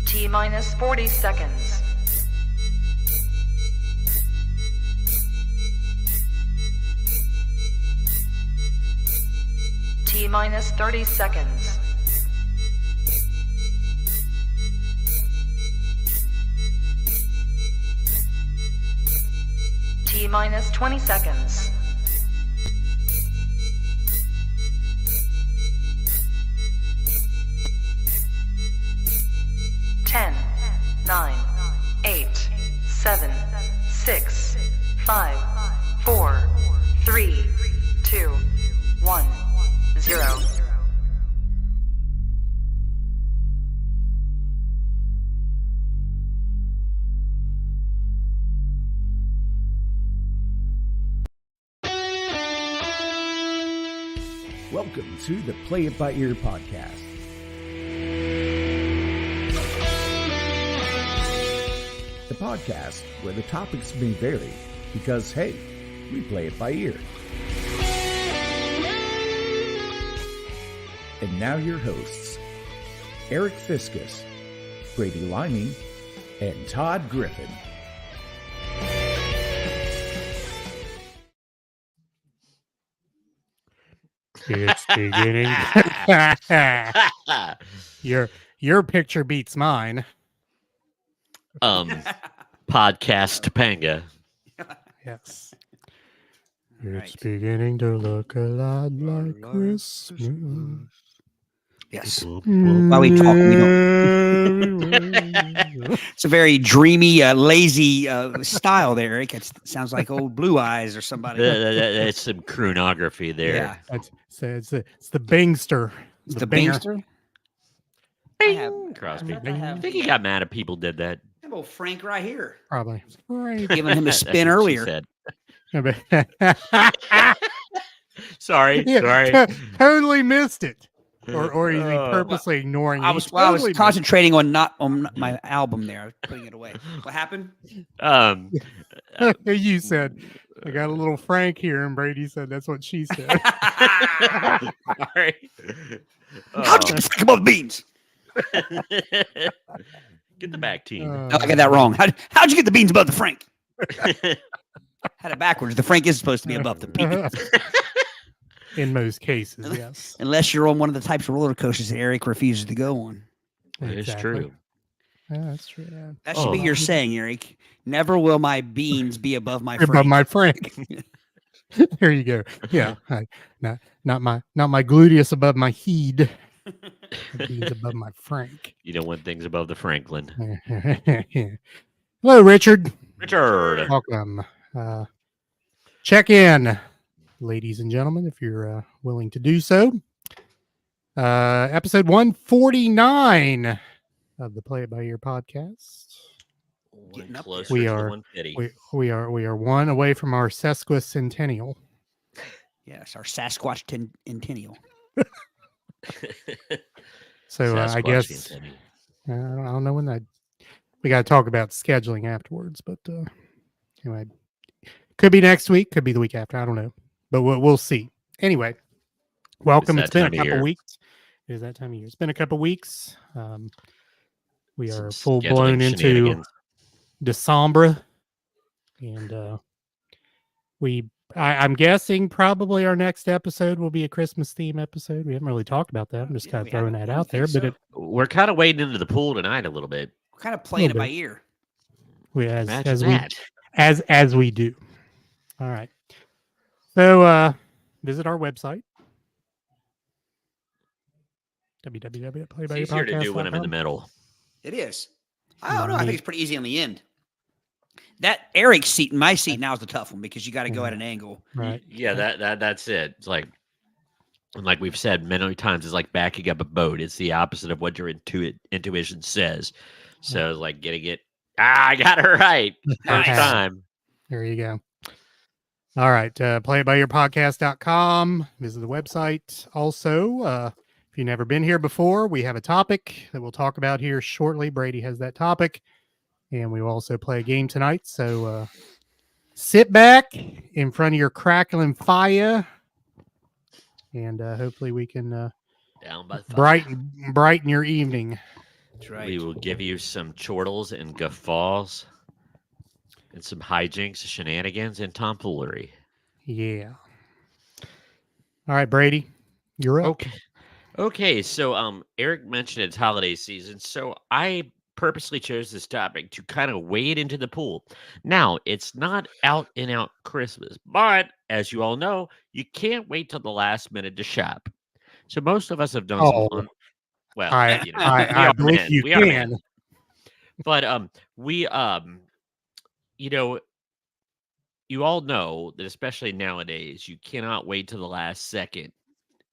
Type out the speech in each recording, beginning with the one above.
T minus 40 seconds. T minus 30 seconds. T minus 20 seconds. Ten, 9, 8, 7, 6, 5, 4, 3, 2, 1, 0. Welcome to the Play It By Ear podcast. The podcast where the topics may vary because, hey, we play it by ear. And now your hosts, Aric Fiscus, Brady Liming, and Todd Griffin. It's beginning. Your picture beats mine. Podcast Topanga. Yes. It's beginning to look a lot like Christmas. Yes. While we talk, we don't. It's a very dreamy, lazy style there, Eric. It sounds like old Blue Eyes or somebody. It's some croonography there. Yeah. It's the Bingster. It's the Binger. Bingster. Bing, Crosby. I think he got mad at people did that. How about Frank right here? Probably. Right. Giving him a That's spin what she earlier. said. Sorry. Totally missed it. Or is he purposely ignoring it? I was Totally concentrating on my album there. I was putting it away. What happened? You said, I got a little Frank here, and Brady said that's what she said. Sorry. How'd you get Frank above the beans? Get the back team. No, I got that wrong. How'd you get the beans above the Frank? Had it backwards. The Frank is supposed to be above the beans. In most cases, yes. Unless you're on one of the types of roller coasters that Eric refuses to go on. It's true. Yeah, that's true. Yeah. That should be your saying, Eric. Never will my beans be above my Above Frank. my Frank. There you go. Yeah. Not my gluteus above my heed. The beans above my Frank. You don't want things above the Franklin. Hello, Richard. Richard. Welcome. Check in, ladies and gentlemen, if you're willing to do so. Episode 149 of the Play It By Ear podcast. Getting closer We to are 150. we are one away from our sesquicentennial. Yes, our Sasquatch centennial. So I guess I don't know when that. We got to talk about scheduling afterwards, but anyway, could be next week, could be the week after. I don't know, but we'll see. Anyway, welcome. It's been a couple weeks. It is that time of year. It's been a couple weeks. We are full blown into December, and I'm guessing probably our next episode will be a Christmas theme episode. We haven't really talked about that. I'm just kind of throwing that out there, but we're kind of wading into the pool tonight a little bit. We're kind of playing it by ear. As we do. All right. So visit our website. It's easier to do when I'm in the middle. It is. I don't know. I think it's pretty easy on the end. That Eric's seat and my seat now is the tough one because you got to go at an angle. Right. Yeah, that's it. It's like we've said many times, it's like backing up a boat. It's the opposite of what your intuition says. So it's like getting it. I got her right first time. There you go. All right. Playitbyearpodcast.com. Visit the website. Also, if you've never been here before, we have a topic that we'll talk about here shortly. Brady has that topic. And we will also play a game tonight. So sit back in front of your crackling fire. And hopefully we can Down by 5. brighten your evening. That's right. We will give you some chortles and guffaws and some hijinks, shenanigans, and tomfoolery. Yeah. All right, Brady, you're up. Okay, so Aric mentioned it's holiday season, so I purposely chose this topic to kind of wade into the pool. Now, it's not out and out Christmas, but as you all know, you can't wait till the last minute to shop. So most of us have done some Oh, well, I you know, we I are believe men. you We are men. can. But we you know, you all know that especially nowadays, you cannot wait till the last second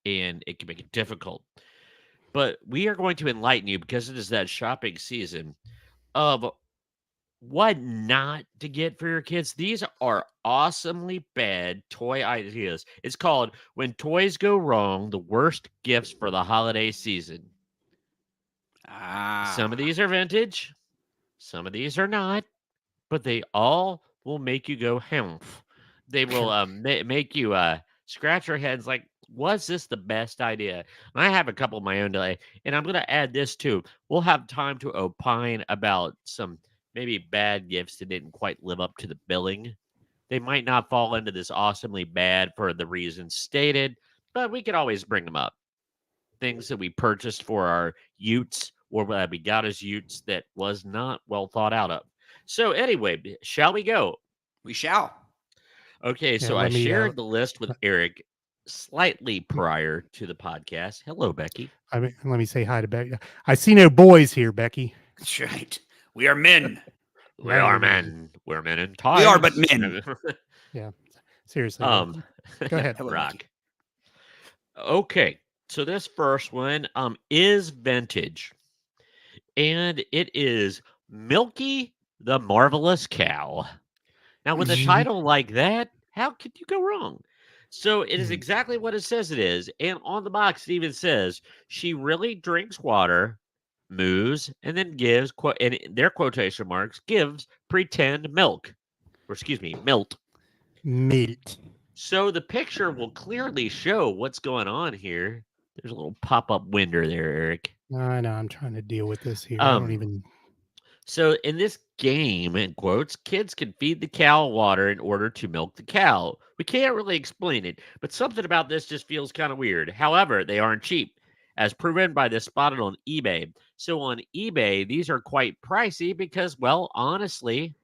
and it can make it difficult. But we are going to enlighten you because it is that shopping season of what not to get for your kids. These are awesomely bad toy ideas. It's called When Toys Go Wrong, the Worst Gifts for the Holiday Season. Some of these are vintage, some of these are not, but they all will make you go humph. They will make you scratch your heads like, was this the best idea? And I have a couple of my own today, and I'm going to add this too. We'll have time to opine about some maybe bad gifts that didn't quite live up to the billing. They might not fall into this awesomely bad for the reasons stated, but we could always bring them up. Things that we purchased for our utes or what we got as utes that was not well thought out of. So anyway, shall we go? We shall. Okay, Yeah, so I let me shared the list with Aric slightly prior to the podcast. Hello, Becky. let me say hi to Becky. I see no boys here, Becky. That's right. We are men. We are men. We're men in times. We are but men. Yeah, seriously. Go ahead. Hello, Rock. Becky. Okay, so this first one is vintage, and it is Milky the Marvelous Cow. Now, with a title like that, how could you go wrong? So it is exactly what it says it is, and on the box it even says she really drinks water, moos, and then gives and their quotation marks gives pretend milk, or excuse me, milt. Milt. So the picture will clearly show what's going on here. There's a little pop-up window there, Aric. I know. I'm trying to deal with this here. I don't even. So in this game, in quotes, kids can feed the cow water in order to milk the cow. We can't really explain it, but something about this just feels kind of weird. However, they aren't cheap, as proven by this spotted on eBay. So on eBay, these are quite pricey because, well, honestly,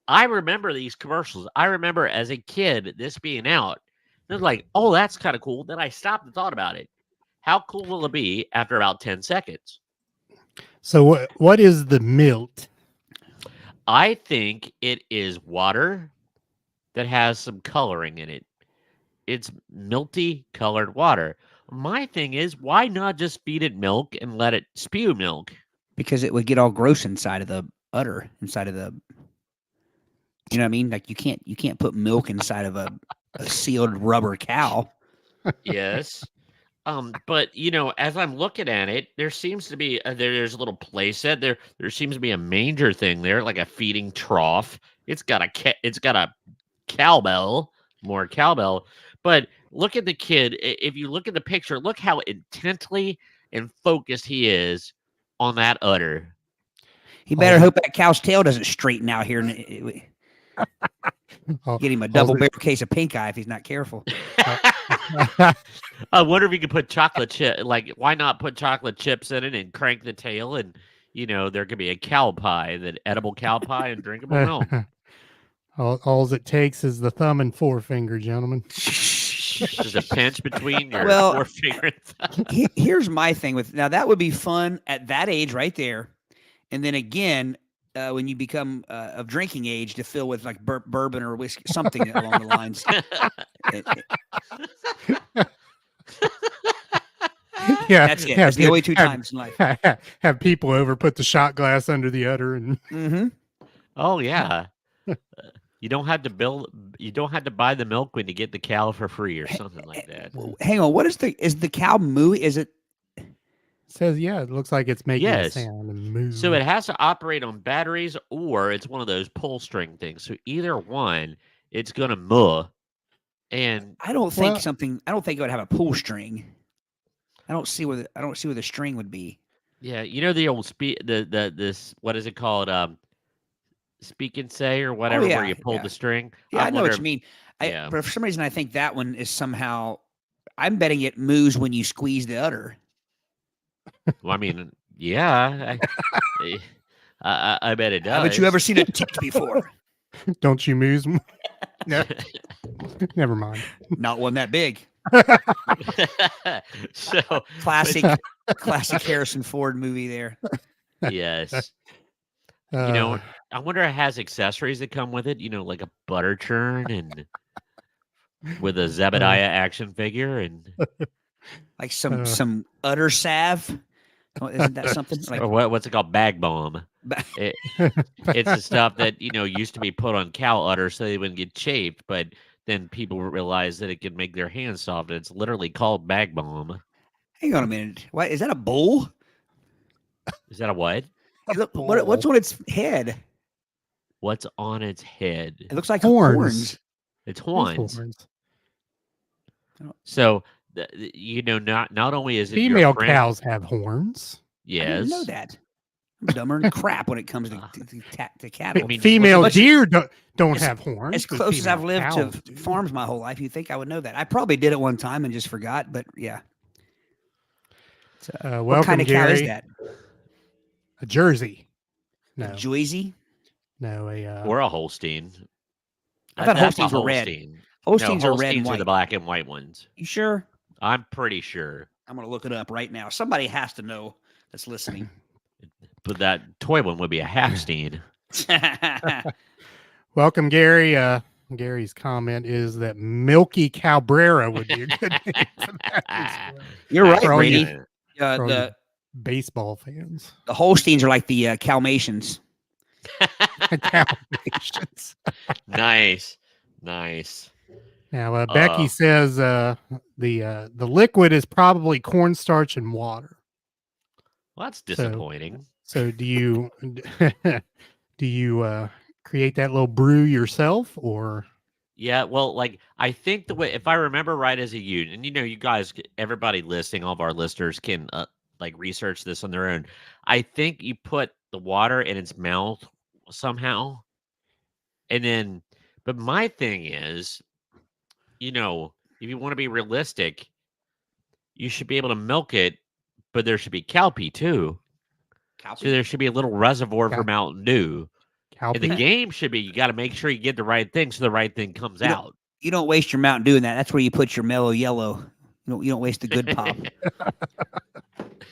I remember these commercials. I remember as a kid this being out. It was like, oh, that's kind of cool. Then I stopped and thought about it. How cool will it be after about 10 seconds? So what is the milt? I think it is water that has some coloring in it. It's milty colored water. My thing is, why not just feed it milk and let it spew milk? Because it would get all gross inside of the udder, inside of the. You know what I mean? Like you can't put milk inside of a sealed rubber cow. Yes. But as I'm looking at it, there seems to be there's a little play set there. There seems to be a manger thing there, like a feeding trough. It's got a cowbell, more cowbell. But look at the kid. If you look at the picture, look how intently and focused he is on that udder. He better hope that cow's tail doesn't straighten out here. Get him a double barrel case of pink eye if he's not careful. I wonder if you could put chocolate chip. Like, why not put chocolate chips in it and crank the tail, and there could be a cow pie, that edible cow pie, and drinkable milk. All it takes is the thumb and forefinger, gentlemen. Just a pinch between your forefinger and thumb. Here's my thing with now that would be fun at that age right there, and then again. When you become of drinking age, to fill with like bourbon or whiskey, something along the lines. Yeah, that's it. That's the only two times in life. Have people over, put the shot glass under the udder, and. Mm-hmm. Oh yeah. You don't have to You don't have to buy the milk when you get the cow for free or something like that. Hang on. What is the cow moo? Is it? Says it looks like it's making a sound and move. So it has to operate on batteries, or it's one of those pull string things. So either one, it's gonna moo. And I don't think it would have a pull string. I don't see where the string would be. Yeah, you know the old this what is it called? Speak and say or Oh whatever, where yeah, you pulled yeah, the string. yeah. I I know wonder what if you mean. yeah. But for some reason, I think that one is somehow. I'm betting it moves when you squeeze the udder. Well, I mean, yeah, eh, I bet it Haven't you ever does. seen it ticked before? Don't you muse? No, never mind. Not one that big. So, Classic, classic Harrison Ford movie there. yes, you Uh, know, I wonder if it has accessories that come with it. You know, like a butter churn and with a Zebediah action figure and Like some udder salve. Oh, isn't that something like? or what's it called? Bag bomb. It, it's the stuff that used to be put on cow udder so they wouldn't get chafed, but then people realized that it could make their hands soft. And it's literally called bag bomb. Hang on a minute. What is that? A bull? Is that a what? What's on its head? What's on its head? It looks like Horns. horns. It's There's horns. horns. So not only is it your Female friend, cows have horns. I didn't know yes, that. I'm dumber than crap when it comes to cattle. mean, Female look- deer don't as- have horns. As but close as I've female lived cows to do. farms my whole life, you'd think I would know that. I probably did it one time and just forgot, but yeah. Welcome, What kind of cow is Gary. that? A Jersey. A No, Jersey? no, or a Holstein. I thought That's a Holsteins were red. Holstein. Holsteins No, are red and Holsteins are white. the black and white ones. You sure? I'm pretty sure. I'm going to look it up right now. Somebody has to know that's listening. But that toy one would be a Halfstein. Welcome, Gary. Gary's comment is that Milky Cabrera would be a good name for that as well. You're right, For all Brady. you- for all you The baseball fans. Holsteins are like the Calmatians. Calmations. Nice. Now, Becky says the liquid is probably cornstarch and water. Well, that's disappointing. So do you create that little brew yourself, or Yeah, well, like I think the way, if I remember right, as a unit, and you guys, everybody listening, all of our listeners can like research this on their own. I think you put the water in its mouth somehow, and then. But my thing is, if you want to be realistic, you should be able to milk it, but there should be cowpea too. So there should be a little reservoir for Mountain Dew. And the game should be, you got to make sure you get the right thing so the right thing comes out. You don't waste your Mountain Dew in that. That's where you put your mellow yellow. You don't waste the good pop.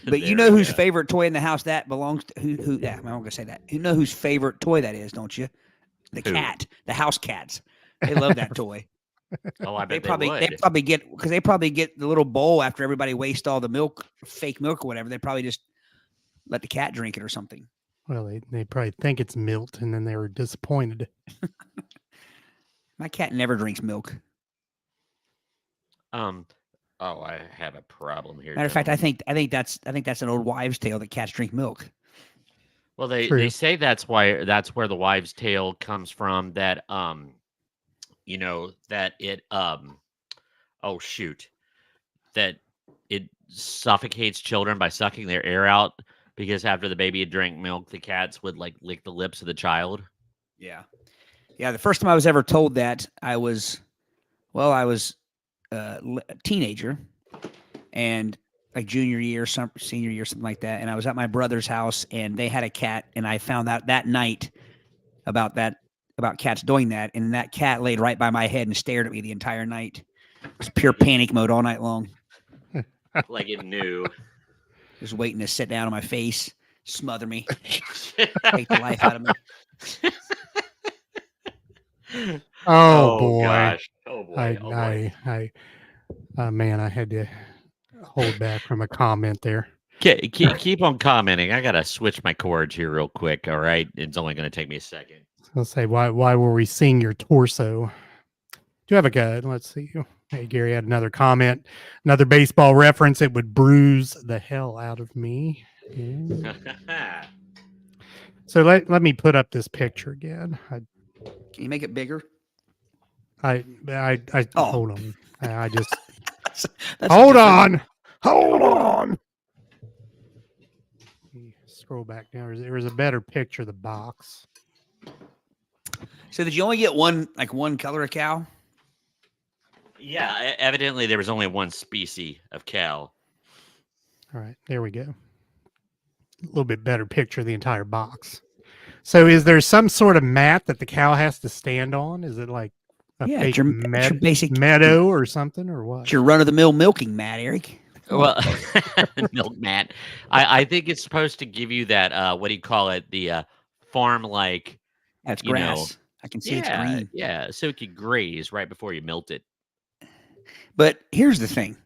But you know whose favorite toy in the house that belongs to? Who? Yeah, I'm not gonna say that. You know whose favorite toy that is, don't you? The cat, the house cats. They love that toy. Oh, I bet They probably get, because they probably get the little bowl after everybody wastes all the milk, fake milk or whatever. They probably just let the cat drink it or something. well, they probably think it's milk, and then they were disappointed. My cat never drinks milk. Oh, I have a problem here. Matter of fact, I think that's an old wives' tale that cats drink milk. Well, they True. say that's where the wives' tale comes from. That that it that it suffocates children by sucking their air out, because after the baby had drank milk, the cats would like lick the lips of the child. Yeah. The first time I was ever told that, I was a teenager, and like junior year, senior year, something like that. And I was at my brother's house, and they had a cat, and I found out that night about cats doing that. And that cat laid right by my head and stared at me the entire night. It was pure panic mode all night long. Like it knew. Just waiting to sit down on my face, smother me, take the life out of me. Oh boy! Gosh. Oh boy! Man, I had to hold back from a comment there. Keep on commenting. I gotta switch my cords here real quick. All right, it's only gonna take me a second. I'll say, why were we seeing your torso? Do you have a good? Let's see. Hey, Gary had another comment, another baseball reference. It would bruise the hell out of me. Yeah. So let me put up this picture again. Can you make it bigger? I Oh. Hold on. I just That's hold different. on. Scroll back down. There was a better picture of the box. So did you only get one color of cow? Yeah, evidently there was only one species of cow. All right, there we go. A little bit better picture of the entire box. So is there some sort of mat that the cow has to stand on? Is it like a fake it's your basic meadow or something, or what? It's your run-of-the-mill milking mat, Aric. Well, milk mat. I think it's supposed to give you that, what do you call it? The farm-like. That's grass. I can see it's green. Yeah, so it could graze right before you milk it. But here's the thing.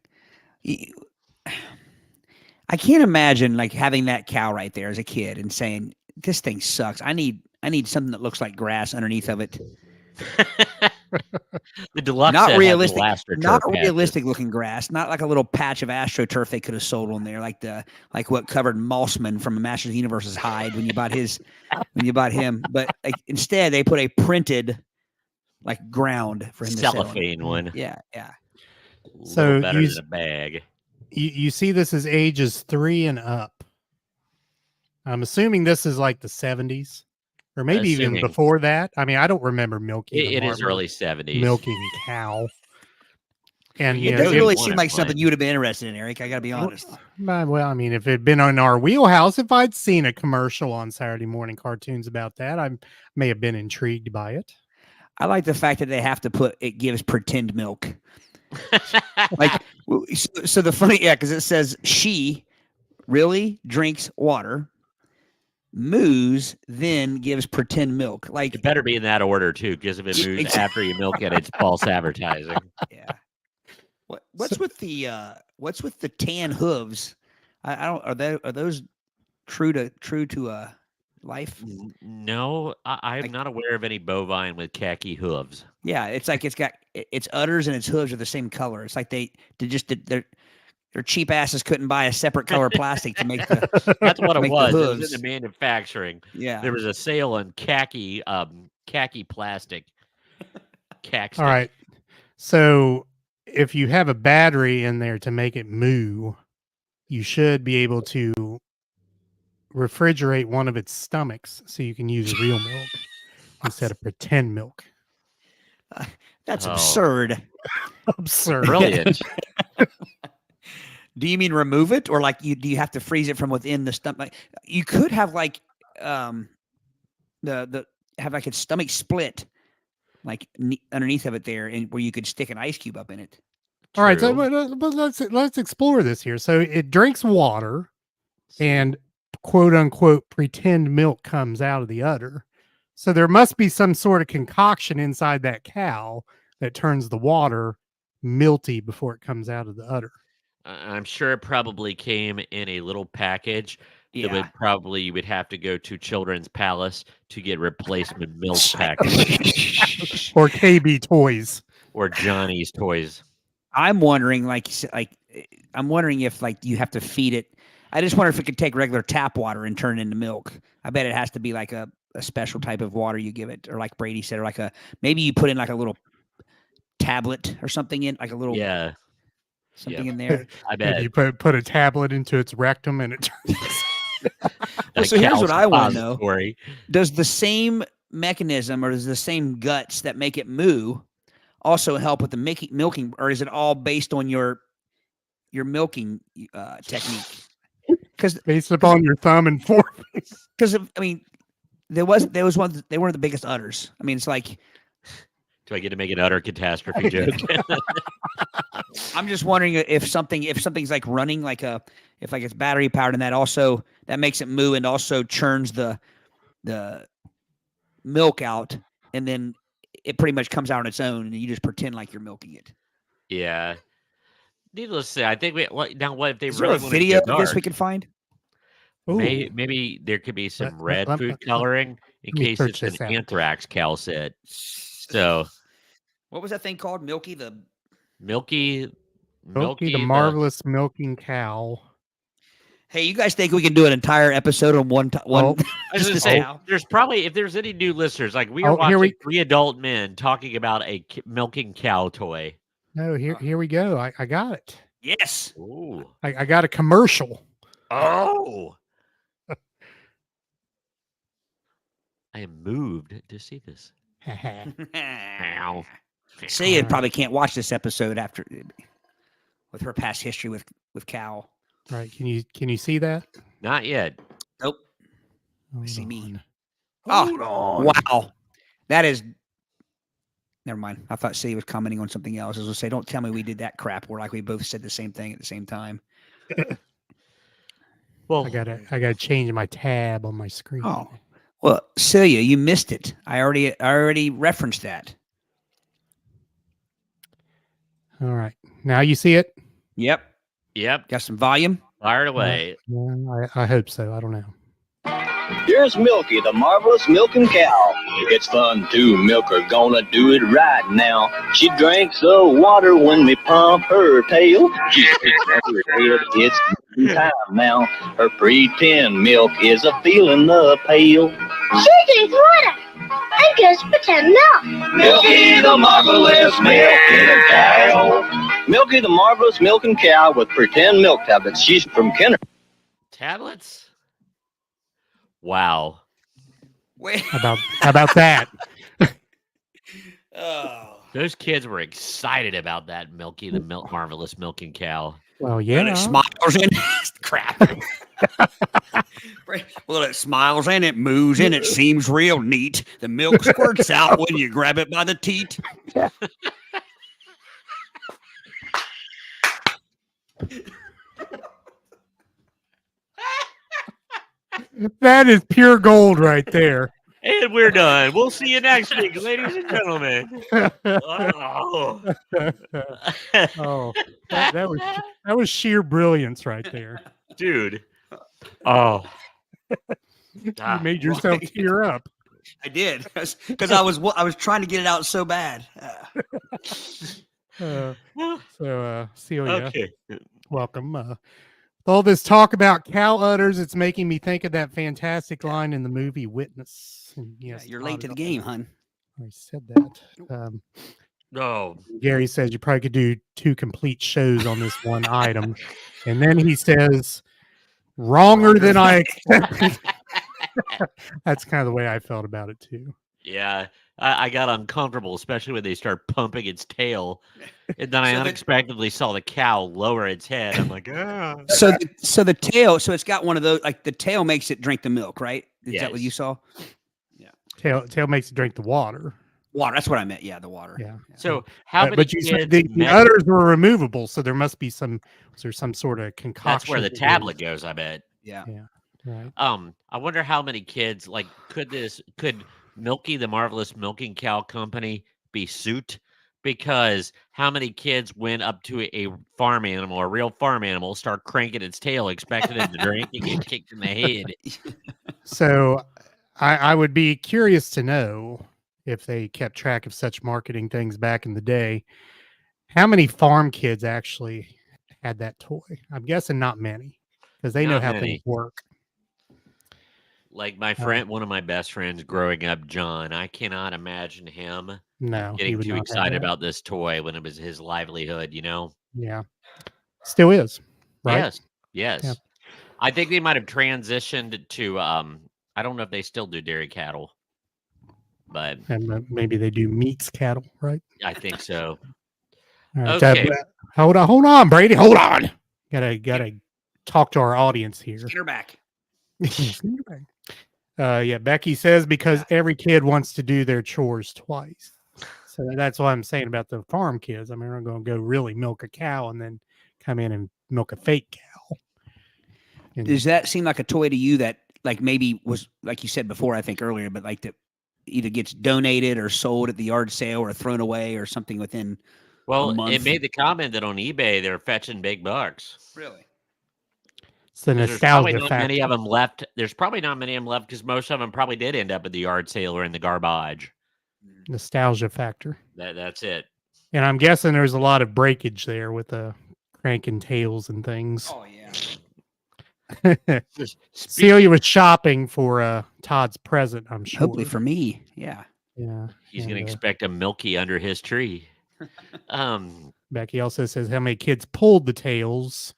I can't imagine like having that cow right there as a kid and saying, "This thing sucks. I need something that looks like grass underneath of it." The deluxe not realistic looking grass, not like a little patch of AstroTurf they could have sold on there, like what covered Mossman from Masters of the Universe's hide when you bought him. But like, instead they put a printed like ground for him cellophane to one. Yeah. So better than a bag. You see, this is ages 3 and up. I'm assuming this is like the 70s. Or maybe even before that. I mean, I don't remember milking. It is early 70s. Milking cow. And it doesn't really seem like something you would have been interested in, Aric. I got to be honest. Well, I mean, if it had been on our wheelhouse, if I'd seen a commercial on Saturday morning cartoons about that, I may have been intrigued by it. I like the fact that they have to put it gives pretend milk. Like, so the funny, because it says she really drinks water. Moos then gives pretend milk. Like it better be in that order too, because if it moos after you milk it, it's false advertising. Yeah. What's with the tan hooves? I don't. Are those true to life? No, I'm not aware of any bovine with khaki hooves. Yeah, it's like it's got its udders and its hooves are the same color. It's like their cheap asses couldn't buy a separate color plastic to make the. That's what it was. It hooves. was in the manufacturing. Yeah, there was a sale on khaki plastic. All right, so if you have a battery in there to make it moo, you should be able to refrigerate one of its stomachs so you can use real milk instead of pretend milk. That's absurd. Absurd. Brilliant. Do you mean remove it, or like do you have to freeze it from within the stomach? Like, you could have like have like its stomach split, like underneath of it there, and where you could stick an ice cube up in it. All right, so but let's explore this here. So it drinks water, and quote unquote pretend milk comes out of the udder. So there must be some sort of concoction inside that cow that turns the water milty before it comes out of the udder. I'm sure it probably came in a little package. Yeah. You would have to go to Children's Palace to get replacement milk package. Or KB Toys. Or Johnny's Toys. I'm wondering, I'm wondering if like you have to feed it. I just wonder if it could take regular tap water and turn it into milk. I bet it has to be like a special type of water you give it, or like Brady said, or maybe you put in like a little tablet or something in, like a little something in there. I bet you put a tablet into its rectum and it turns. So here's what I want to know: does the same mechanism or does the same guts that make it moo also help with the milking, or is it all based on your milking technique? Because based upon your thumb and forefinger. Because I mean, there was one. They weren't the biggest udders. I mean, it's like. Do I get to make an utter catastrophe joke? I'm just wondering if something's like running if it's battery powered, and that makes it moo and also churns the milk out, and then it pretty much comes out on its own, and you just pretend like you're milking it. Yeah. Needless to say, I think what if they Is really there a video of this we can find? Maybe there could be some red food coloring in case it's an anthrax cow set. So, what was that thing called? Milky the marvelous milking cow. Hey, you guys think we can do an entire episode on one? I was going to say, there's probably, if there's any new listeners, like we are watching three adult men talking about a milking cow toy. No, here we go. I got it. Yes. Ooh. I got a commercial. Oh. I am moved to see this. Ow. Sia probably can't watch this episode after with her past history with Cal. Right? Can you see that? Not yet. Nope. Hold See me. on. Oh, Hold on. wow. That is. Never mind. I thought Sia was commenting on something else. I was going to say, don't tell me we did that crap. We're like we both said the same thing at the same time. Well, I gotta change my tab on my screen. Oh, well, Celia, you missed it. I already referenced that. All right, now you see it. Yep. Got some volume. Fire it away. I hope so. I don't know. Here's Milky, the marvelous milking cow. It's fun to milk her, gonna do it right now. She drinks the water when we pump her tail. She sticks her head, it's time now. Her pretend milk is a feeling the pail. She drinks water and gives pretend milk. Milky, the marvelous milking cow. Milky, the marvelous milking cow with pretend milk tablets. She's from Kenner. Tablets? Wow. Wait. How about that? Oh. Those kids were excited about that Milky, the marvelous milking cow. Well, yeah. And it smiles in crap. Well, it smiles and it moves and it seems real neat. The milk squirts out when you grab it by the teat. That is pure gold right there. And we're done. We'll see you next week, ladies and gentlemen. Oh, Oh, that was sheer brilliance right there. dude. Oh. You made yourself tear up. I did because I was trying to get it out so bad. Celia, Okay. welcome. With all this talk about cow udders, it's making me think of that fantastic line in the movie Witness. And yes, You're late to the game, hon. I said that. No. Gary says you probably could do 2 complete shows on this one item. And then he says, wronger than I expected. That's kind of the way I felt about it too. Yeah, I got uncomfortable, especially when they start pumping its tail, and then I unexpectedly saw the cow lower its head. I'm like, ah. So the tail, so it's got one of those, like the tail makes it drink the milk, right? Is that what you saw? Yeah. Tail makes it drink the water. Water. That's what I meant. Yeah, the water. Yeah. So how many but you kids said the udders were removable, so there must be some sort of concoction. That's where the tablet goes, I bet. Yeah. Yeah. Right. I wonder how many kids could Milky, the marvelous milking cow company, be sued? Because how many kids went up to a farm animal, a real farm animal, start cranking its tail, expecting it to drink and get kicked in the head? So I would be curious to know if they kept track of such marketing things back in the day. How many farm kids actually had that toy? I'm guessing not many, because they know how things work. Like my friend, one of my best friends growing up, John, I cannot imagine him getting too excited about this toy when it was his livelihood, you know? Yeah. Still is, right? Yes. Yeah. I think they might have transitioned to, I don't know if they still do dairy cattle, but. And maybe they do meats cattle, right? I think so. All right, okay. Hold on, Brady. Hold on. Gotta talk to our audience here. Get her back. Yeah, Becky says because every kid wants to do their chores twice. So that's what I'm saying about the farm kids. I mean, we're going to go really milk a cow and then come in and milk a fake cow. And does that seem like a toy to you that like maybe was, like you said before, I think earlier, but like that either gets donated or sold at the yard sale or thrown away or something within a month? It made the comment that on eBay they're fetching big bucks. Really? It's the nostalgia factor. Many of them left. There's probably not many of them left because most of them probably did end up at the yard sale or in the garbage. Nostalgia factor. That's it. And I'm guessing there's a lot of breakage there with the cranking tails and things. Oh yeah. Celia was shopping for Todd's present, I'm sure. Hopefully for me. Yeah. Yeah. He's going to expect a Milky under his tree. Becky also says how many kids pulled the tails.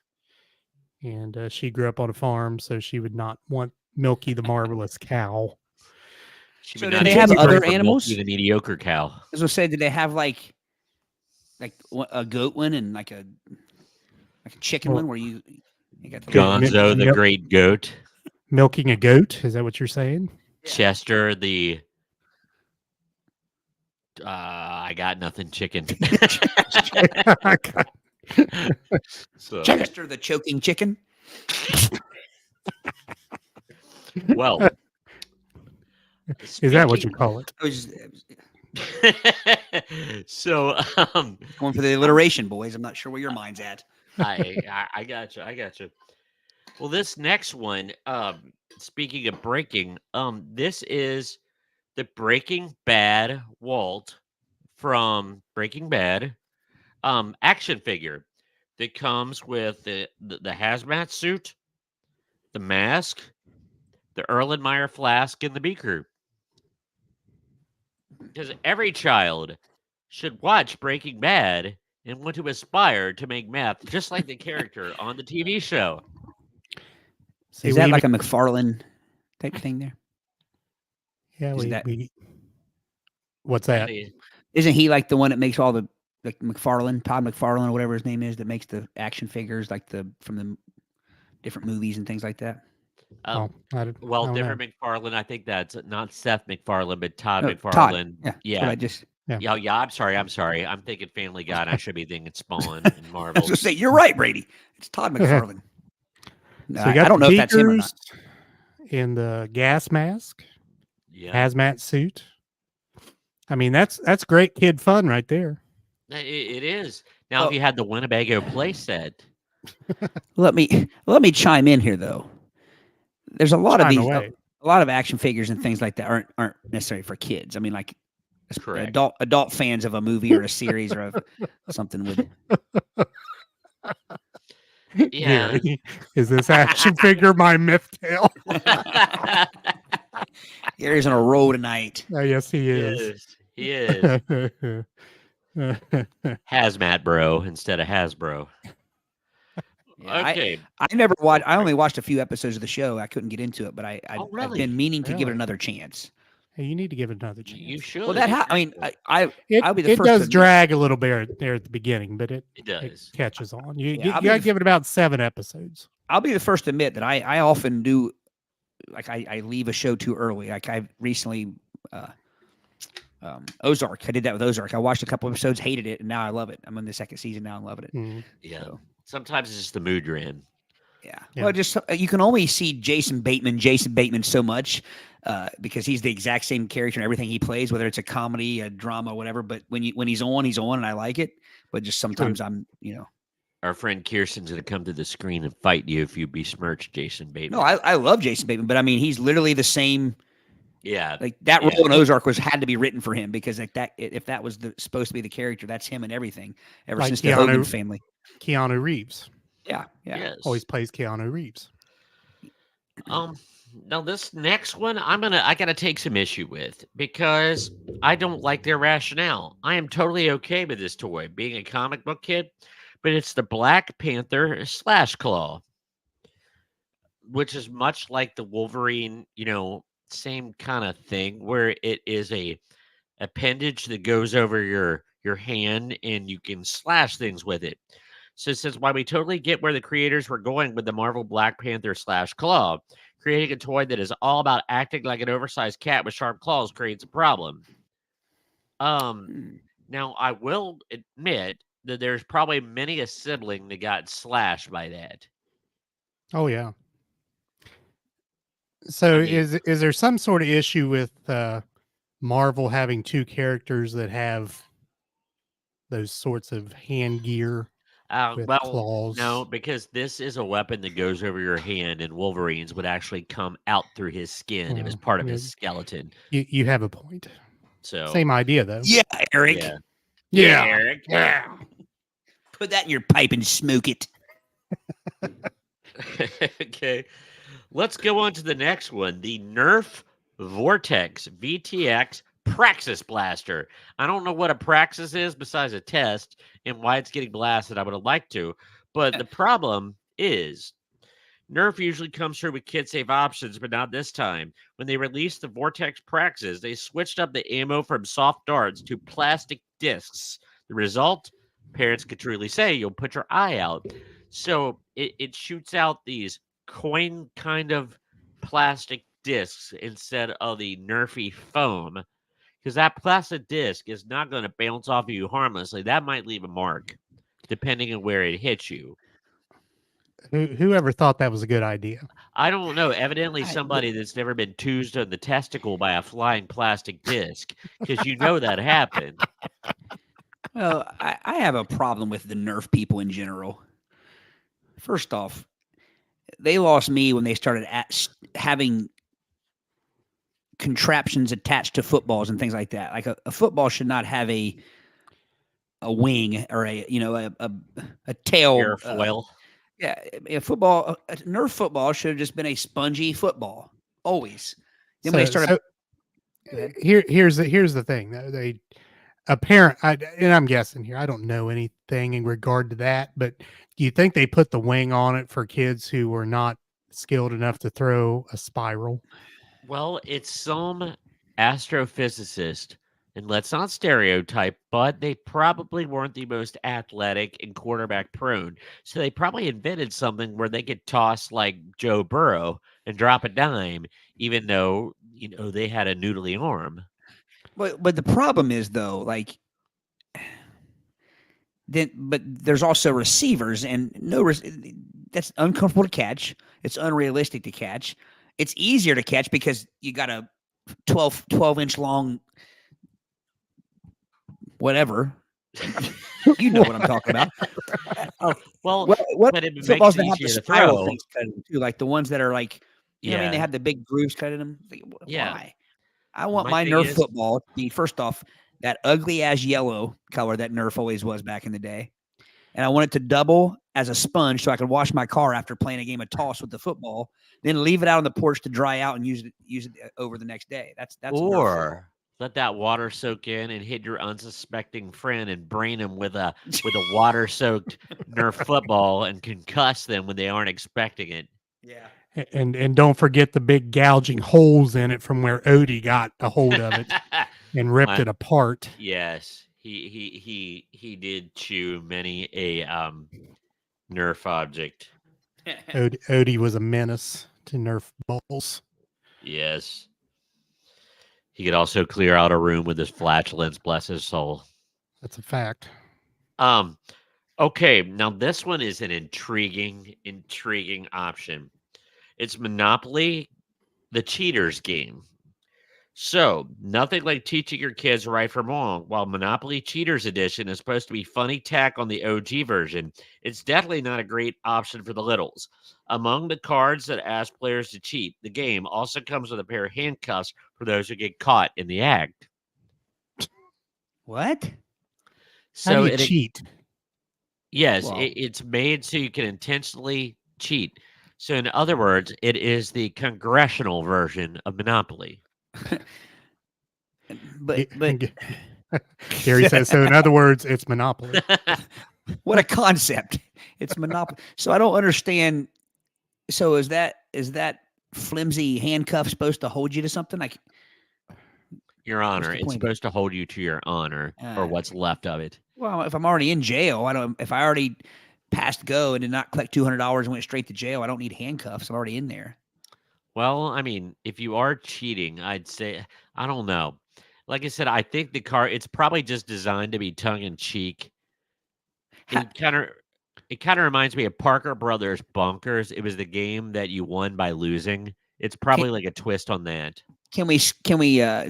And she grew up on a farm, so she would not want Milky the marvelous cow. She So would do not they even have be other for Milky animals? the mediocre cow. I was gonna say, did they have like a goat one and like a chicken Well, one where you got the Gonzo the great goat. Milking a goat? Is that what you're saying? Chester the I got nothing chicken. So, Chester the choking chicken? well, Is that what you call it? I was so going for the alliteration, boys. I'm not sure where your mind's at. I gotcha. I gotcha. Well, this next one, speaking of breaking, this is the Breaking Bad Walt from Breaking Bad action figure that comes with the hazmat suit, the mask, the Erlenmeyer flask, and the beaker. Because every child should watch Breaking Bad and want to aspire to make meth just like the character on the TV show. Is that like a McFarlane type thing there? Yeah, Is what's that? Isn't he like the one that makes all the like McFarlane, Todd McFarlane, or whatever his name is, that makes the action figures like from the different movies and things like that? Different McFarlane. I think that's not Seth MacFarlane, but Todd No, McFarlane. Todd. Yeah. I'm sorry. I'm thinking Family Guy. And I should be thinking Spawn and Marvel. I was gonna say, you're right, Brady. It's Todd McFarlane. No, So you got I don't know if that's him or beakers not. in the gas mask, Yeah, hazmat suit. I mean, that's great kid fun right there. it is. Now, if you had the Winnebago playset, Let me chime in here though. There's a lot of Chime these, away. a lot of action figures and things like that aren't necessarily for kids. I mean, like correct. adult fans of a movie or a series or of something would. Yeah. Gary, is this action figure my myth tale? Gary's on a roll tonight. Oh, yes, he is. He is. Hazmat bro instead of Hasbro. Yeah, Okay. I never watched. I only watched a few episodes of the show. I couldn't get into it, but I've really? been meaning to give it Really? another chance. Hey, you need to give it another chance. You should. Well, I mean, I'll be the It first. to does admit- drag a little bit there at the beginning, but it does. catches on. You Yeah, I'll be got to the- give it about 7 episodes. I'll be the first to admit that I often do, like I leave a show too early. Like I recently, Ozark. I did that with Ozark. I watched a couple episodes, hated it, and now I love it. I'm in the second season now and loving it. Mhm. Yeah. So, Sometimes it's just the mood you're in. yeah. Yeah. Well, just you can only see Jason Bateman so much because he's the exact same character in everything he plays, whether it's a comedy, a drama, whatever. But when he's on, and I like it. But just sometimes I'm. Our friend Kirsten's going to come to the screen and fight you if you besmirch Jason Bateman. No, I love Jason Bateman, but I mean he's literally the same. Yeah. Like that role in Ozark had to be written for him because like that if that was supposed to be the character, that's him and everything ever Like since the Keanu- Hogan family. Keanu Reeves Yeah. Yes. always plays Keanu Reeves. Now this next one I gotta take some issue with because I don't like their rationale. I am totally okay with this toy being a comic book kid, but it's the Black Panther Slash Claw, which is much like the Wolverine, same kind of thing where it is a appendage that goes over your hand and you can slash things with it. So since why we totally get where the creators were going with the Marvel Black Panther Slash Claw, creating a toy that is all about acting like an oversized cat with sharp claws creates a problem. Now I will admit that there's probably many a sibling that got slashed by that. Oh yeah. So I mean- is there some sort of issue with Marvel having 2 characters that have those sorts of hand gear with claws? No, because this is a weapon that goes over your hand, and Wolverine's would actually come out through his skin. It was part of his skeleton. You have a point. So Same idea though. Yeah, Eric. Yeah. Yeah. Eric. Yeah. Put that in your pipe and smoke it. Okay. Let's go on to the next one. The Nerf Vortex VTX Praxis Blaster. I don't know what a Praxis is besides a test and why it's getting blasted. I would have liked to. But the problem is Nerf usually comes through with kid-safe options, but not this time. When they released the Vortex Praxis, they switched up the ammo from soft darts to plastic discs. The result? Parents could truly say, you'll put your eye out. So it shoots out these coin kind of plastic discs instead of the Nerfy foam. Because that plastic disc is not going to bounce off of you harmlessly. That might leave a mark, depending on where it hits you. Whoever thought that was a good idea? I don't know. Evidently, somebody that's never been toozed on the testicle by a flying plastic disc, because you know that happened. Well, I have a problem with the Nerf people in general. First off, they lost me when they started having contraptions attached to footballs and things like that. Like a football should not have a wing or a tail. Airfoil. Yeah, a Nerf football should have just been a spongy football always. Then when they started, here's the thing. They and I'm guessing here. I don't know anything in regard to that, but do you think they put the wing on it for kids who were not skilled enough to throw a spiral? Well, it's some astrophysicist, and let's not stereotype, but they probably weren't the most athletic and quarterback prone. So they probably invented something where they could toss like Joe Burrow and drop a dime, even though, they had a noodly arm. But the problem is though, like, but there's also receivers, and that's uncomfortable to catch. It's unrealistic to catch. It's easier to catch because you got a 12-inch long whatever. You know what I'm talking about. Well, what but it makes footballs it that have the easier to spiral throw. things cut in them too, like the ones that are like, you know what I mean, they have the big grooves cut in them. Like, Yeah. why? I want My my thing Nerf is- football to be, first off, that ugly ass yellow color that Nerf always was back in the day. And I want it to double as a sponge so I could wash my car after playing a game of toss with the football, then leave it out on the porch to dry out and use it over the next day. That's or let that water soak in and hit your unsuspecting friend and brain him with a water soaked Nerf football and concuss them when they aren't expecting it. Yeah. And don't forget the big gouging holes in it from where Odie got a hold of it and ripped it apart. Yes, he did chew many a Nerf object. Odie was a menace to Nerf balls. Yes. He could also clear out a room with his flatulence, bless his soul. That's a fact. Okay, now this one is an intriguing option. It's Monopoly, the cheaters game. So, nothing like teaching your kids right from wrong. While Monopoly Cheaters Edition is supposed to be funny tack on the OG version, it's definitely not a great option for the littles. Among the cards that ask players to cheat, the game also comes with a pair of handcuffs for those who get caught in the act. What? How do you cheat? Yes, Well, it's made so you can intentionally cheat. So, in other words, it is the congressional version of Monopoly. but Gary says so. In other words, it's Monopoly. what a concept! It's Monopoly. So I don't understand. So is that flimsy handcuff supposed to hold you to something? Like, Your Honor, the it's point? supposed to hold you to your honor or what's left of it. well, if I'm already in jail, if I already passed go and did not collect $200 and went straight to jail, I don't need handcuffs. I'm already in there. Well, I mean, if you are cheating, I'd say, I don't know. Like I said, I think it's probably just designed to be tongue in cheek. It kind of reminds me of Parker Brothers Bonkers. It was the game that you won by losing. It's probably like a twist on that. Can we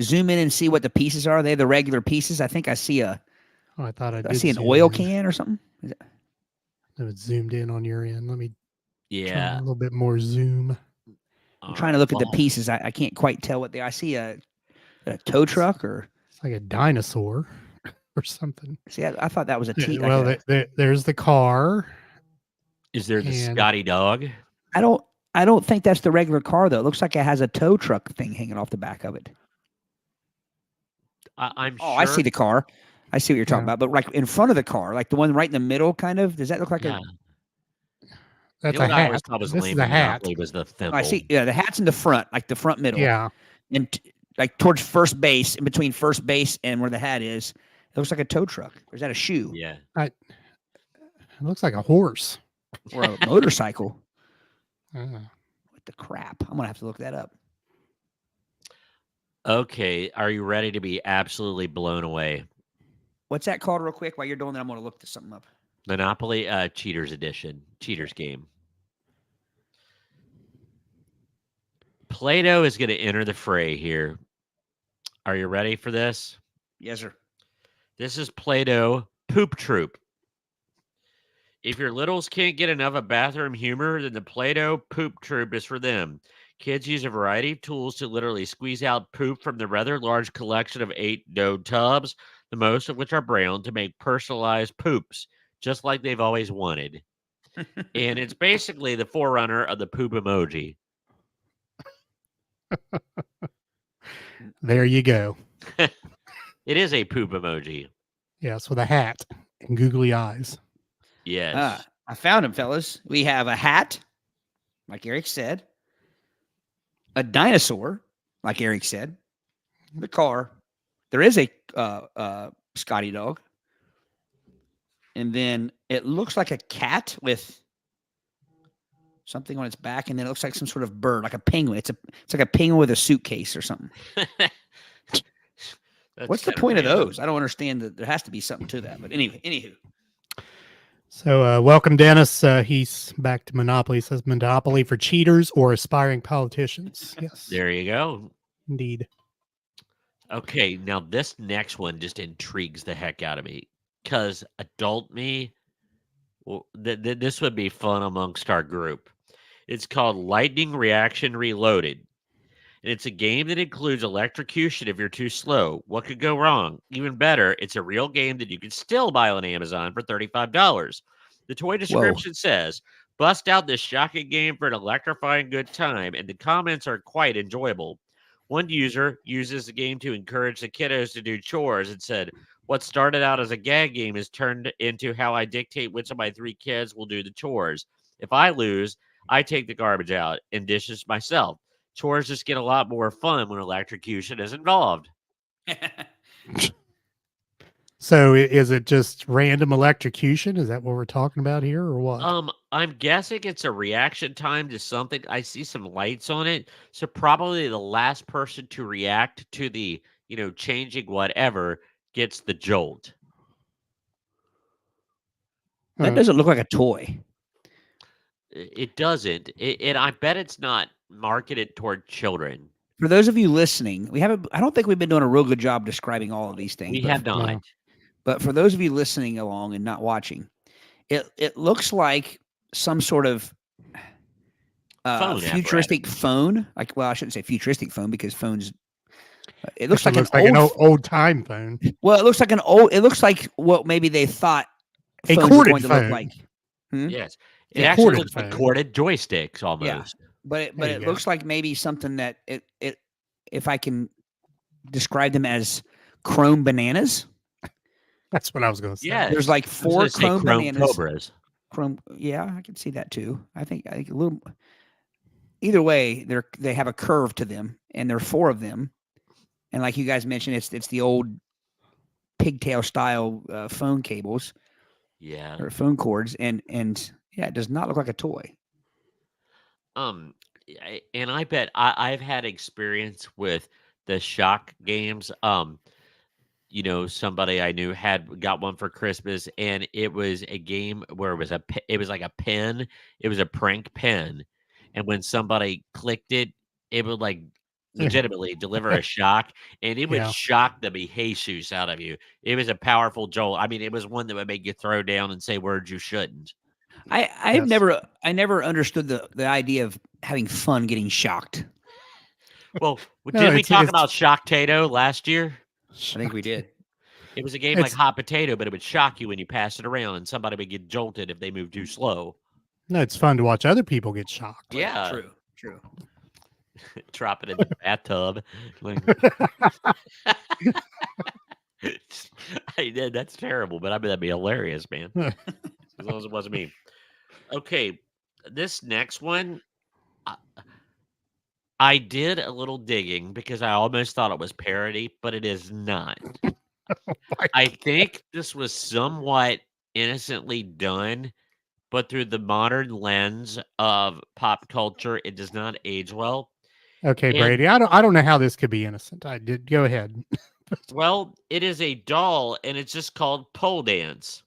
zoom in and see what the pieces are? Are they the regular pieces? I think I see I thought I see an oil can or something. Is it? It zoomed in on your end. Let me try Yeah. a little bit more zoom. I'm trying to look at the pieces. I can't quite tell what they. I see a tow truck or It's like a dinosaur or something. see. I thought that was a T. Well, there's the car. Is there the And- Scotty dog? I don't think that's the regular car though. It looks like it has a tow truck thing hanging off the back of it. I'm sure. Oh, I see the car. I see what you're talking Yeah. about. But like in front of the car, like the one right in the middle, kind of. Does that look like Yeah. That's The a old I always hat. thought was This lame is a in hat. Monopoly was the thimble. I see. Yeah, the hat's in the front, like the front middle. Yeah. And like towards first base, in between first base and where the hat is, it looks like a tow truck. Or is that a shoe? Yeah. It looks like a horse. Or a motorcycle? Uh, What the crap? I'm gonna have to look that up. Okay. Are you ready to be absolutely blown away? What's that called, real quick? While you're doing that, I'm gonna look this something up. Monopoly Cheaters Edition. Cheaters game. Play-Doh is going to enter the fray here. Are you ready for this? Yes, sir. This is Play-Doh Poop Troop. If your littles can't get enough of bathroom humor, then the Play-Doh Poop Troop is for them. Kids use a variety of tools to literally squeeze out poop from the rather large collection of 8 dough tubs, the most of which are brown, to make personalized poops, just like they've always wanted. And it's basically the forerunner of the poop emoji. there you go. It is a poop emoji. Yes, with a hat and googly eyes. Yes. I found him, fellas. We have a hat, like Aric said, a dinosaur, like Aric said, the car. There is a Scotty dog, and then it looks like a cat with something on its back, and then it looks like some sort of bird, like a penguin. It's like a penguin with a suitcase or something. What's the point of those? I don't understand that. There has to be something to that. But anyway, anywho. So welcome, Dennis. He's back to Monopoly. He says Monopoly for cheaters or aspiring politicians. Yes, There you go. indeed. Okay, now this next one just intrigues the heck out of me because adult me, well, this would be fun amongst our group. It's called Lightning Reaction Reloaded. And it's a game that includes electrocution if you're too slow. What could go wrong? Even better, it's a real game that you can still buy on Amazon for $35. The toy description says, bust out this shocking game for an electrifying good time, and the comments are quite enjoyable. One user uses the game to encourage the kiddos to do chores and said, what started out as a gag game is turned into how I dictate which of my 3 kids will do the chores. If I lose, I take the garbage out and dishes myself. Chores just get a lot more fun when electrocution is involved. So is it just random electrocution? Is that what we're talking about here, or what? I'm guessing it's a reaction time to something. I see some lights on it. So probably the last person to react to the, changing whatever gets the jolt. That doesn't look like a toy. It doesn't. And I bet it's not marketed toward children. For those of you listening, I don't think we've been doing a real good job describing all of these things. We have not. No. But for those of you listening along and not watching, it looks like some sort of futuristic phone. Like, well, I shouldn't say futuristic phone because phones. It looks like an old time phone. Well, it looks like It looks like what maybe they thought A phones were corded going to phone. look like. Yes, it Yeah, actually corded looks like phone. corded joysticks almost. But There it you go. looks like maybe something that it if I can describe them as chrome bananas. That's what I was going to say. Yeah, There's like 4 chrome bananas. cobras. Chrome, yeah, I can see that too. I think a little. Either way, they have a curve to them, and there are 4 of them. And like you guys mentioned, it's the old pigtail style phone cables, or phone cords, and yeah, it does not look like a toy. And I bet I've had experience with the shock games. Somebody I knew got one for Christmas, and it was a game where it was like a pen. It was a prank pen, and when somebody clicked it, it would like legitimately deliver a shock, and it would shock the bejesus out of you. It was a powerful jolt. I mean, it was one that would make you throw down and say words you shouldn't. I never understood the idea of having fun getting shocked. Well, did we talk about Shock-tato last year? I think we did. It was a game like hot potato, but it would shock you when you pass it around, and somebody would get jolted if they moved too slow. No, it's fun to watch other people get shocked. Yeah, True. Drop it in the bathtub. That's terrible, but I mean that'd be hilarious, man. As long as it wasn't me. Okay, this next one, I did a little digging because I almost thought it was parody, but it is not. I think this was somewhat innocently done, but through the modern lens of pop culture, it does not age well. Okay, And Brady. I don't know how this could be innocent. I did go ahead. well, it is a doll, and it's just called pole dance.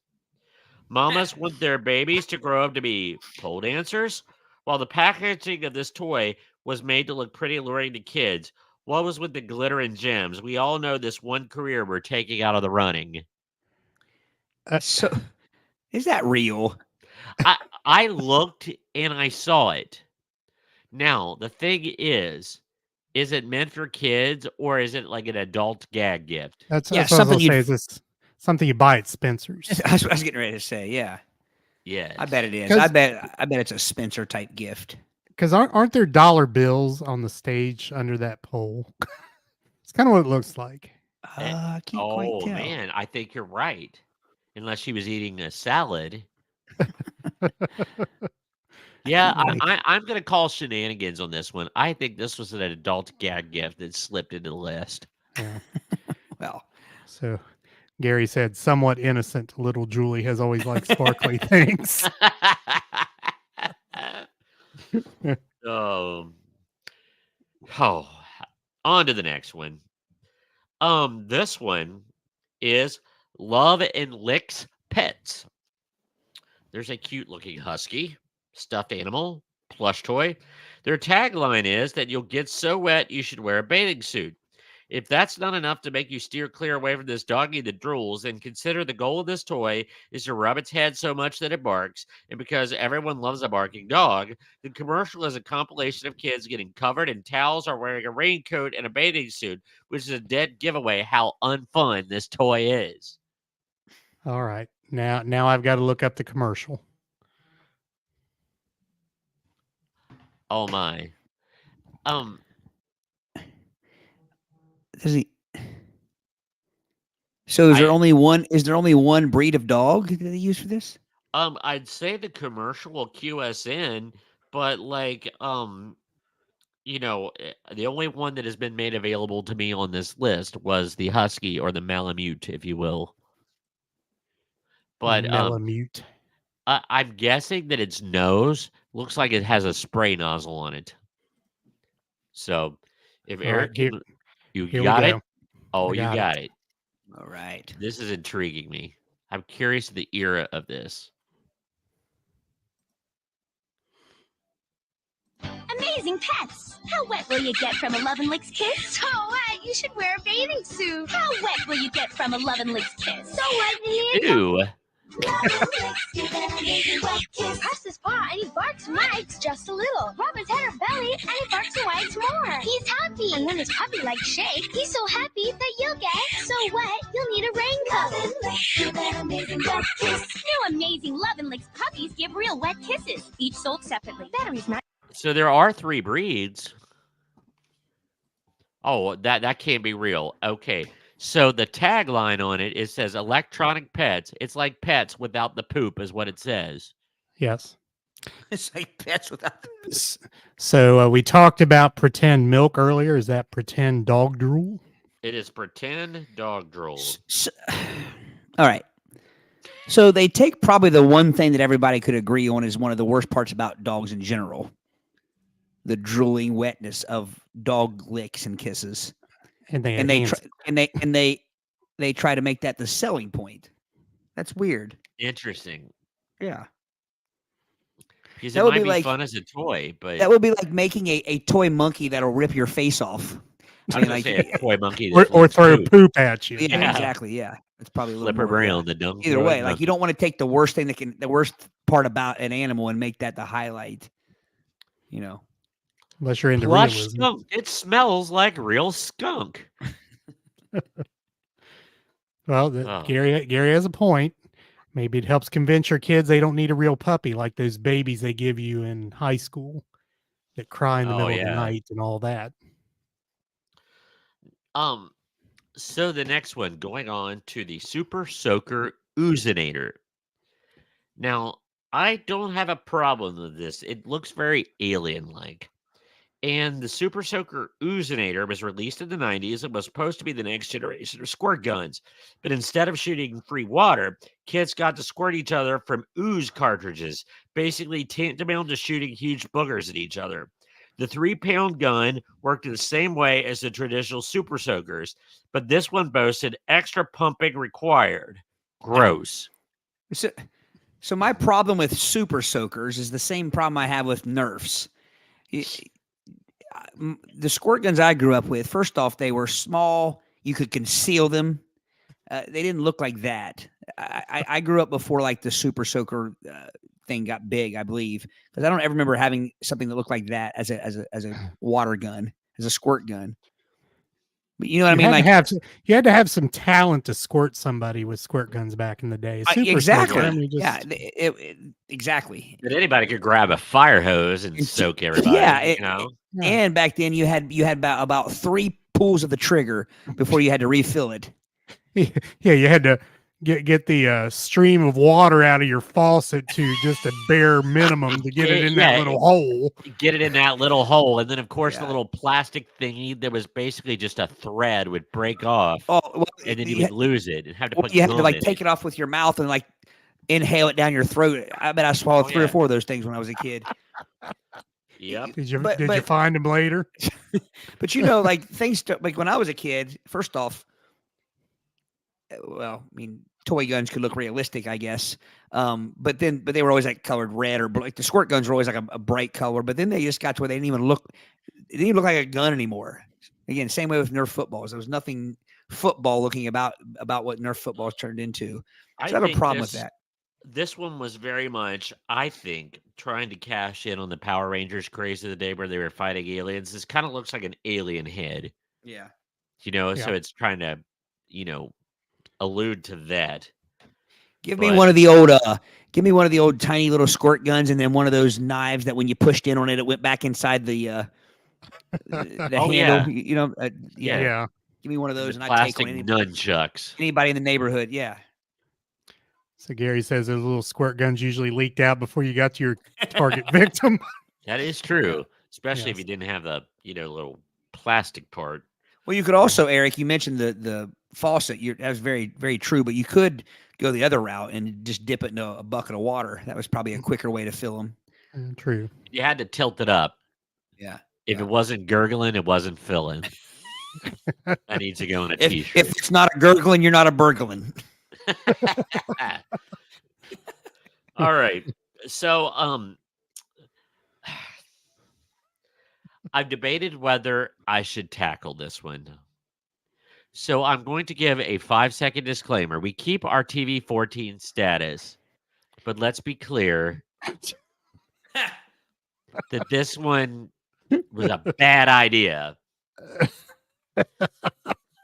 Mamas want their babies to grow up to be pole dancers. While the packaging of this toy was made to look pretty alluring to kids, what was with the glitter and gems? We all know this one career we're taking out of the running. So, is that real? I looked and I saw it. Now, the thing is it meant for kids or is it like an adult gag gift? That's Yeah, what I was something gonna say. you'd. Is this something you buy at Spencer's? That's what I was getting ready to say. Yeah, Yes. I bet it is. 'Cause- I bet it's a Spencer type gift. Because aren't there dollar bills on the stage under that pole? It's kind of what it looks like. I can't quite tell. Man, I think you're right. Unless she was eating a salad. Yeah, I'm going to call shenanigans on this one. I think this was an adult gag gift that slipped into the list. Yeah. Well, So Gary said, somewhat innocent. Little Julie has always liked sparkly things. Oh, on to the next one. This one is Love and Licks Pets. There's a cute looking husky, stuffed animal, plush toy. Their tagline is that you'll get so wet you should wear a bathing suit. If that's not enough to make you steer clear away from this doggy that drools, then consider the goal of this toy is to rub its head so much that it barks. And because everyone loves a barking dog, the commercial is a compilation of kids getting covered in towels or wearing a raincoat and a bathing suit, which is a dead giveaway how unfun this toy is. All right. Now I've got to look up the commercial. Oh my. does he? So is there only one? Is there only one breed of dog that they use for this? I'd say the commercial will cue us in, but like, the only one that has been made available to me on this list was the husky or the Malamute, if you will. But Malamute. I'm guessing that its nose looks like it has a spray nozzle on it. So, if All Eric, right, you here we got it. go. Oh, I you got got it. All right. This is intriguing me. I'm curious of the era of this. Amazing pets! How wet will you get from a Love and Licks kiss? So wet, you should wear a bathing suit. How wet will you get from a Love and Licks kiss? So wet, Ew. Press his paw and he barks and wags just a little. Rub his head or belly and he barks and wags more. He's happy. And when his puppy legs shake, he's so happy that you'll get so wet you'll need a raincoat. New amazing Love and Licks puppies give real wet kisses. Each sold separately. Batteries not. So there are 3 breeds. Oh, that can't be real. Okay. So the tagline on it says electronic pets. It's like pets without the poop is what it says. Yes. It's like pets without. So we talked about pretend milk earlier. Is that pretend dog drool? It is pretend dog drool. All right. So they take probably the one thing that everybody could agree on is one of the worst parts about dogs in general. The drooling wetness of dog licks and kisses. And they try to make that the selling point. That's weird. Interesting. Yeah. Because That it would might be be like- fun as a toy, but That would be like making a toy monkey that'll rip your face off. I was gonna say a toy monkey or that flips throw poop. poop at you. Yeah, Yeah. exactly. Yeah. It's probably a little Flipper more, yeah. Brown, the dumb Either throwing way, like monkey. you don't want to take the worst part about an animal and make that the highlight. You know. Unless you're into Plush realism. skunk. It smells like real skunk. Well, Oh. Gary has a point. Maybe it helps convince your kids they don't need a real puppy like those babies they give you in high school that cry in the Oh, middle of yeah. the night and all that. So the next one, going on to the Super Soaker Oozinator. Now, I don't have a problem with this. It looks very alien-like. And the Super Soaker Oozinator was released in the 90s and was supposed to be the next generation of squirt guns. But instead of shooting free water, kids got to squirt each other from ooze cartridges, basically tantamount to shooting huge boogers at each other. The 3-pound gun worked in the same way as the traditional Super Soakers, but this one boasted extra pumping required. Gross. So my problem with Super Soakers is the same problem I have with Nerfs. The squirt guns I grew up with, first off, they were small. You could conceal them. They didn't look like that. I grew up before like the Super Soaker thing got big, I believe, because I don't ever remember having something that looked like that as a water gun, as a squirt gun. But you know what I mean? Like you had to have some talent to squirt somebody with squirt guns back in the day. Exactly. Soaker, I mean, exactly. But anybody could grab a fire hose and soak everybody. Yeah, and back then you had about 3 pulls of the trigger before you had to refill it. Yeah, you had to get the stream of water out of your faucet to just a bare minimum to get it in that little hole. Get it in that little hole, and then of course the little plastic thingy that was basically just a thread would break off. Oh, well, and then you would lose it and have to put. You had to like take it off with your mouth and like inhale it down your throat. I bet I swallowed 3 or 4 of those things when I was a kid. Yep. Did you find them later? But you know, like things like when I was a kid. First off, well, I mean, toy guns could look realistic, I guess. But they were always like colored red or like the squirt guns were always like a bright color. But then they just got to where they didn't even look like a gun anymore. Again, same way with Nerf footballs. There was nothing football looking about what Nerf footballs turned into. So I have a problem with that. This one was very much, I think, trying to cash in on the Power Rangers craze of the day where they were fighting aliens. This kind of looks like an alien head. Yeah. So it's trying to, allude to that. Give me one of the old tiny little squirt guns, and then one of those knives that when you pushed in on it, it went back inside the handle. Yeah. Yeah. Give me one of those, and I'd take on nunchucks. Anybody in the neighborhood, yeah. So Gary says those little squirt guns usually leaked out before you got to your target victim. That is true, especially if you didn't have the little plastic part. Well, you could also, Aric, you mentioned the faucet. That was very, very true. But you could go the other route and just dip it in a bucket of water. That was probably a quicker way to fill them. True. You had to tilt it up. Yeah. If it wasn't gurgling, it wasn't filling. That needs to go in a t-shirt. If it's not a gurgling, you're not a burgling. All right. So I've debated whether I should tackle this one. So I'm going to give a 5-second disclaimer. We keep our TV 14 status, but let's be clear that this one was a bad idea.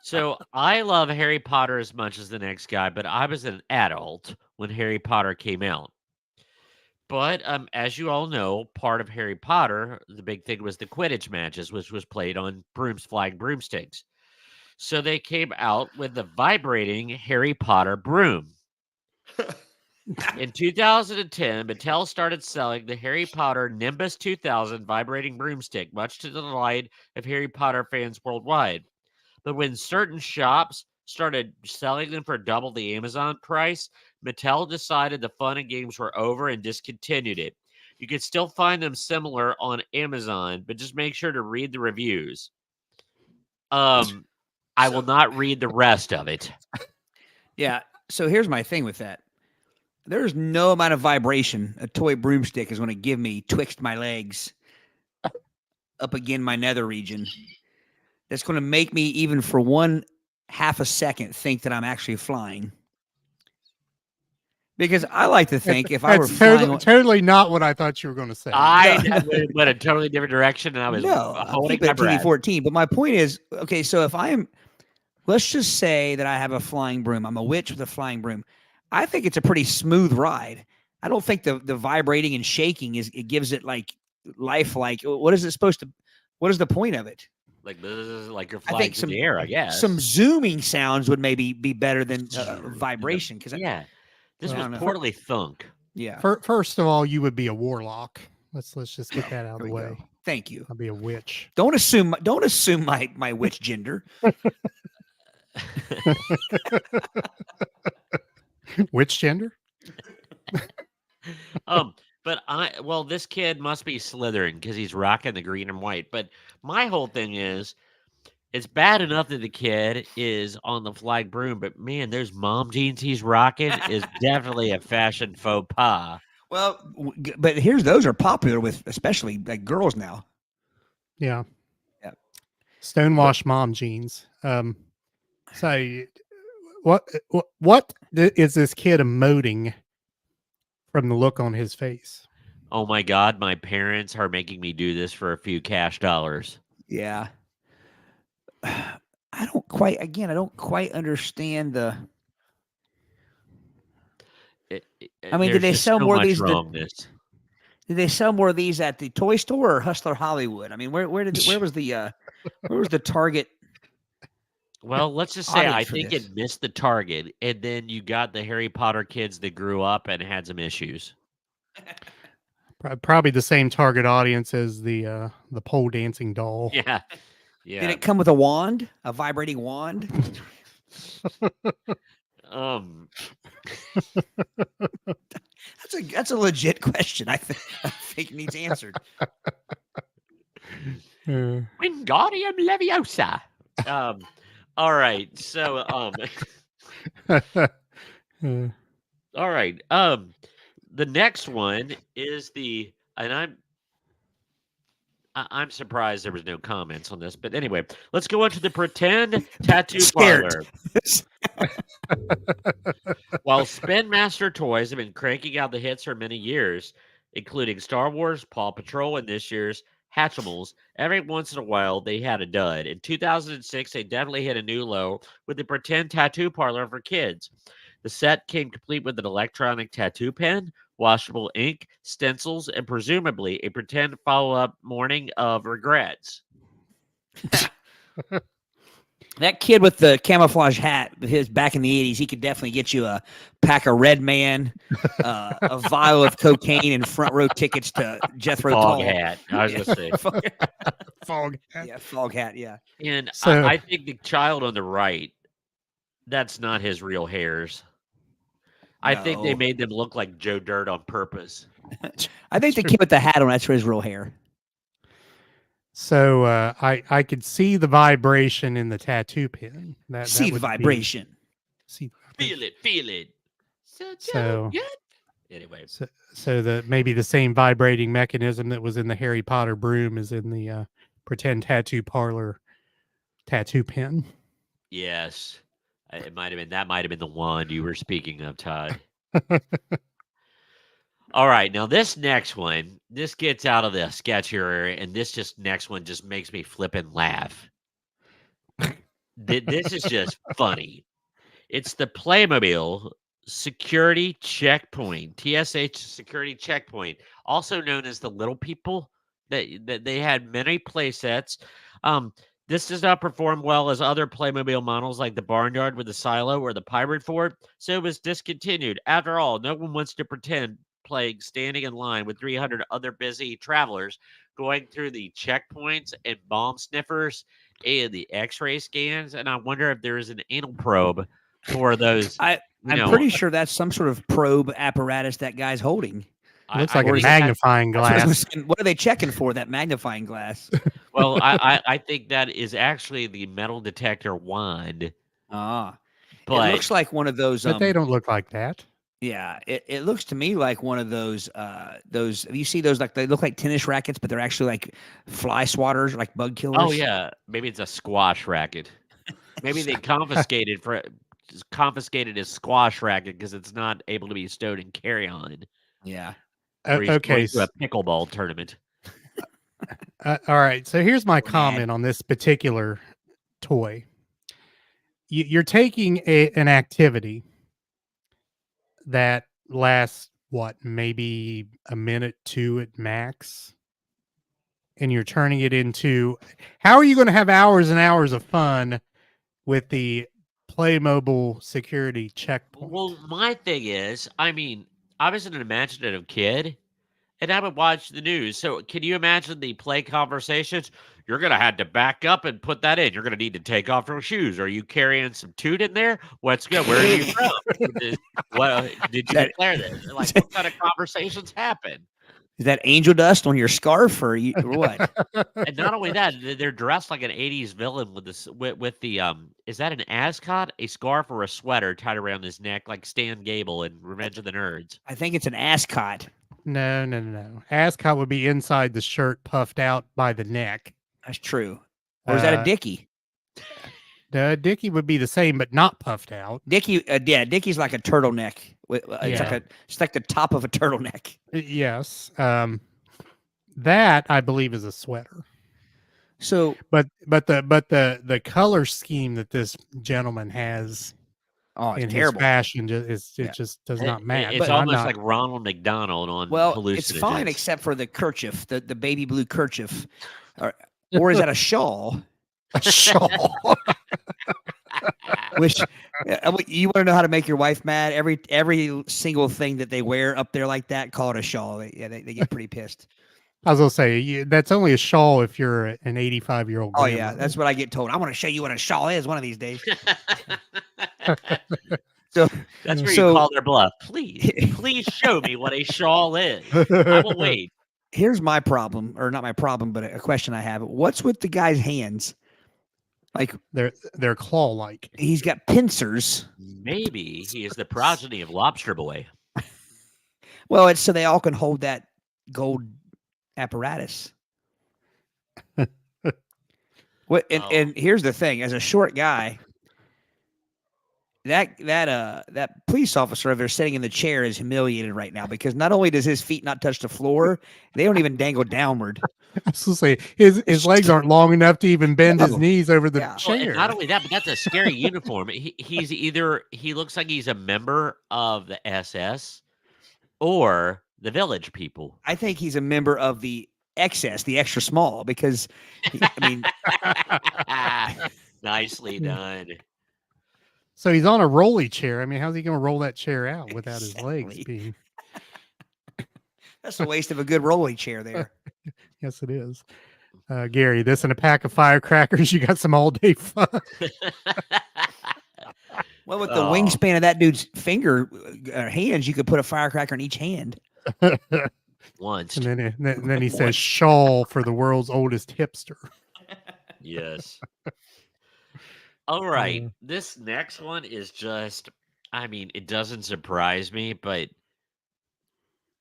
So I love Harry Potter as much as the next guy, but I was an adult when Harry Potter came out. But as you all know, part of Harry Potter, the big thing was the Quidditch matches, which was played on flying broomsticks. So they came out with the vibrating Harry Potter broom. In 2010, Mattel started selling the Harry Potter Nimbus 2000 vibrating broomstick, much to the delight of Harry Potter fans worldwide. But when certain shops started selling them for double the Amazon price, Mattel decided the fun and games were over and discontinued it. You can still find them similar on Amazon, but just make sure to read the reviews. I will not read the rest of it. Yeah. So here's my thing with that. There's no amount of vibration a toy broomstick is going to give me twixt my legs up again my nether region that's going to make me even for 1/2 a second think that I'm actually flying. Because I like to think if I were flying... Totally not what I thought you were going to say. I went a totally different direction, and I was holding my breath. TV-14. But my point is, okay, so if I am... Let's just say that I have a flying broom. I'm a witch with a flying broom. I think it's a pretty smooth ride. I don't think the vibrating and shaking it gives it like lifelike. What is it supposed to? What is the point of it? Like you're flying through the air, I guess. Some zooming sounds would maybe be better than vibration. Because this was poorly thunk. Yeah. First of all, you would be a warlock. Let's just get that out of the There we way. go. Thank you. I'll be a witch. Don't assume my witch gender. Which gender? But this kid must be Slytherin because he's rocking the green and white. But my whole thing is, it's bad enough that the kid is on the flag broom, but man, those mom jeans he's rocking is definitely a fashion faux pas. Well, but those are popular with especially like girls now. Yeah. Yeah. Stonewash mom jeans. So what is this kid emoting from the look on his face? Oh my God, my parents are making me do this for a few cash dollars. Yeah. I don't quite understand the. I mean, did they sell more of these? Did they sell more of these at the toy store or Hustler Hollywood? I mean, where was the target? Well, let's just say I think it missed the target, and then you got the Harry Potter kids that grew up and had some issues. Probably the same target audience as the pole dancing doll. Yeah. Yeah. Did it come with a wand, a vibrating wand? That's a legit question. I think it needs answered. Wingardium Leviosa. All right. So all right. The next one is I'm surprised there was no comments on this, but anyway, let's go into the pretend tattoo parlor. While Spin Master Toys have been cranking out the hits for many years, including Star Wars, Paw Patrol, and this year's Hatchimals, every once in a while they had a dud. In 2006, they definitely hit a new low with the pretend tattoo parlor for kids. The set came complete with an electronic tattoo pen, washable ink, stencils, and presumably a pretend follow-up Morning of Regrets. That kid with the camouflage hat, his back in the 80s, he could definitely get you a pack of Red Man, a vial of cocaine, and front row tickets to Jethro Tull. Fog hat. I was going to say. Fog hat. Yeah, fog hat, yeah. And so, I think the child on the right, that's not his real hairs. I think they made them look like Joe Dirt on purpose. I think the kid with the hat on, that's his real hair. So I could see the vibration in the tattoo pen. See the vibration. Feel it. So anyway, so maybe the same vibrating mechanism that was in the Harry Potter broom is in the pretend tattoo parlor tattoo pen. Yes, it might have been. That might have been the wand you were speaking of, Todd. All right, now this next one, this gets out of the sketchier area, and this next one just makes me flip and laugh. This is just funny. It's the Playmobil Security Checkpoint, TSH Security Checkpoint, also known as the Little People. That they had many play sets. This does not perform well as other Playmobil models like the Barnyard with the Silo or the Pirate Fort, so it was discontinued. After all, no one wants to pretend playing standing in line with 300 other busy travelers going through the checkpoints and bomb sniffers and the x-ray scans, and I wonder if there is an anal probe for those. I'm pretty sure that's some sort of probe apparatus that guy's holding. Looks like a magnifying glass. What are they checking for, that magnifying glass? Well, I think that is actually the metal detector wand. But it looks like one of those. But they don't look like that. Yeah, it looks to me like one of those. You see those, like they look like tennis rackets, but they're actually like fly swatters, like bug killers. Oh yeah, maybe it's a squash racket. Maybe they confiscated his squash racket because it's not able to be stowed and carry on. Yeah. Okay. To a pickleball tournament. All right. So here's my comment on this particular toy. You're taking an activity that lasts maybe a minute, 2 at max, and you're turning it into. How are you going to have hours and hours of fun with the Playmobil security checkpoint? Well, my thing is, I mean, I was an imaginative kid, and I would watch the news. So can you imagine the play conversations? You're gonna have to back up and put that in. You're gonna need to take off your shoes. Are you carrying some toot in there? What's good? Where are you from? What did you declare this? Like, what kind of conversations happen? Is that angel dust on your scarf or what? And not only that, they're dressed like an '80s villain with this with the is that an ascot, a scarf, or a sweater tied around his neck like Stan Gable in Revenge of the Nerds? I think it's an ascot. No. Ascot would be inside the shirt, puffed out by the neck. That's true. Or is that a dickie? The dickie would be the same, but not puffed out. Dickie, dickie's like a turtleneck. It's like the top of a turtleneck. Yes. That I believe is a sweater. So, but the color scheme that this gentleman has in his fashion just does not match. It's almost like Ronald McDonald on hallucinogens. It's fine except for the kerchief, the baby blue kerchief, or is that a shawl? A shawl. Which you want to know how to make your wife mad? Every single thing that they wear up there like that, call it a shawl. They get pretty pissed. I was gonna say that's only a shawl if you're an 85-year-old. Oh yeah, that's what I get told. I want to show you what a shawl is one of these days. So that's where you call their bluff. Please show me what a shawl is. I will wait. Here's my problem, or not my problem, but a question I have. What's with the guy's hands? Like they're claw-like. He's got pincers. Maybe he is the progeny of Lobster Boy. Well, it's so they all can hold that gold apparatus. And here's the thing: as a short guy, that police officer over there sitting in the chair is humiliated right now because not only does his feet not touch the floor, they don't even dangle downward. I was gonna say his legs aren't long enough to even bend his knees over the chair. Well, not only that, but that's a scary uniform. He looks like he's a member of the SS or the Village People. I think he's a member of the XS, the extra small, because nicely done. So he's on a rolly chair. I mean, how's he going to roll that chair out without his legs being? That's a waste of a good rolly chair there. Yes, it is. Gary, this and a pack of firecrackers, you got some all-day fun. Well, with the wingspan of that dude's hands, you could put a firecracker in each hand. Once. And then he says shawl for the world's oldest hipster. Yes. All right. This next one is just, I mean, it doesn't surprise me, but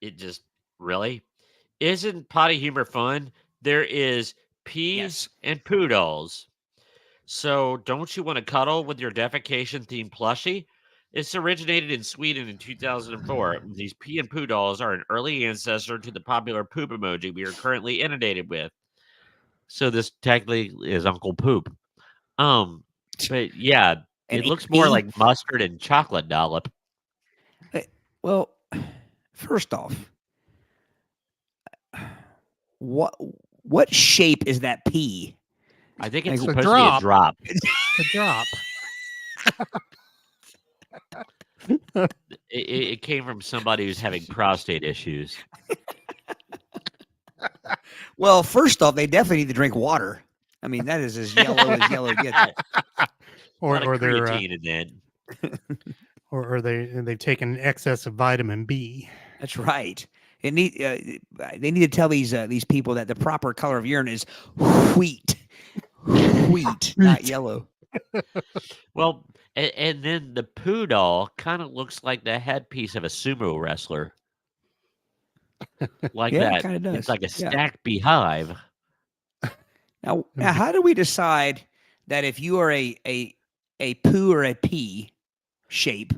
it just really isn't potty humor fun. There is peas and poo dolls. So don't you want to cuddle with your defecation themed plushie? It's originated in Sweden in 2004. These pee and poo dolls are an early ancestor to the popular poop emoji we are currently inundated with. So this technically is Uncle Poop. But yeah, it looks more like mustard and chocolate dollop. Well, first off, what shape is that pea? I think it's supposed to be a drop. A drop. It came from somebody who's having prostate issues. Well, first off, they definitely need to drink water. I mean, that is as yellow gets. Or they're or they've taken excess of vitamin B. That's right. They need to tell these people that the proper color of urine is wheat, not yellow. Well, and then the poo doll kind of looks like the headpiece of a sumo wrestler. Like that. It kind of does. It's like a stacked beehive. Now, how do we decide that if you are a poo or a pea shape,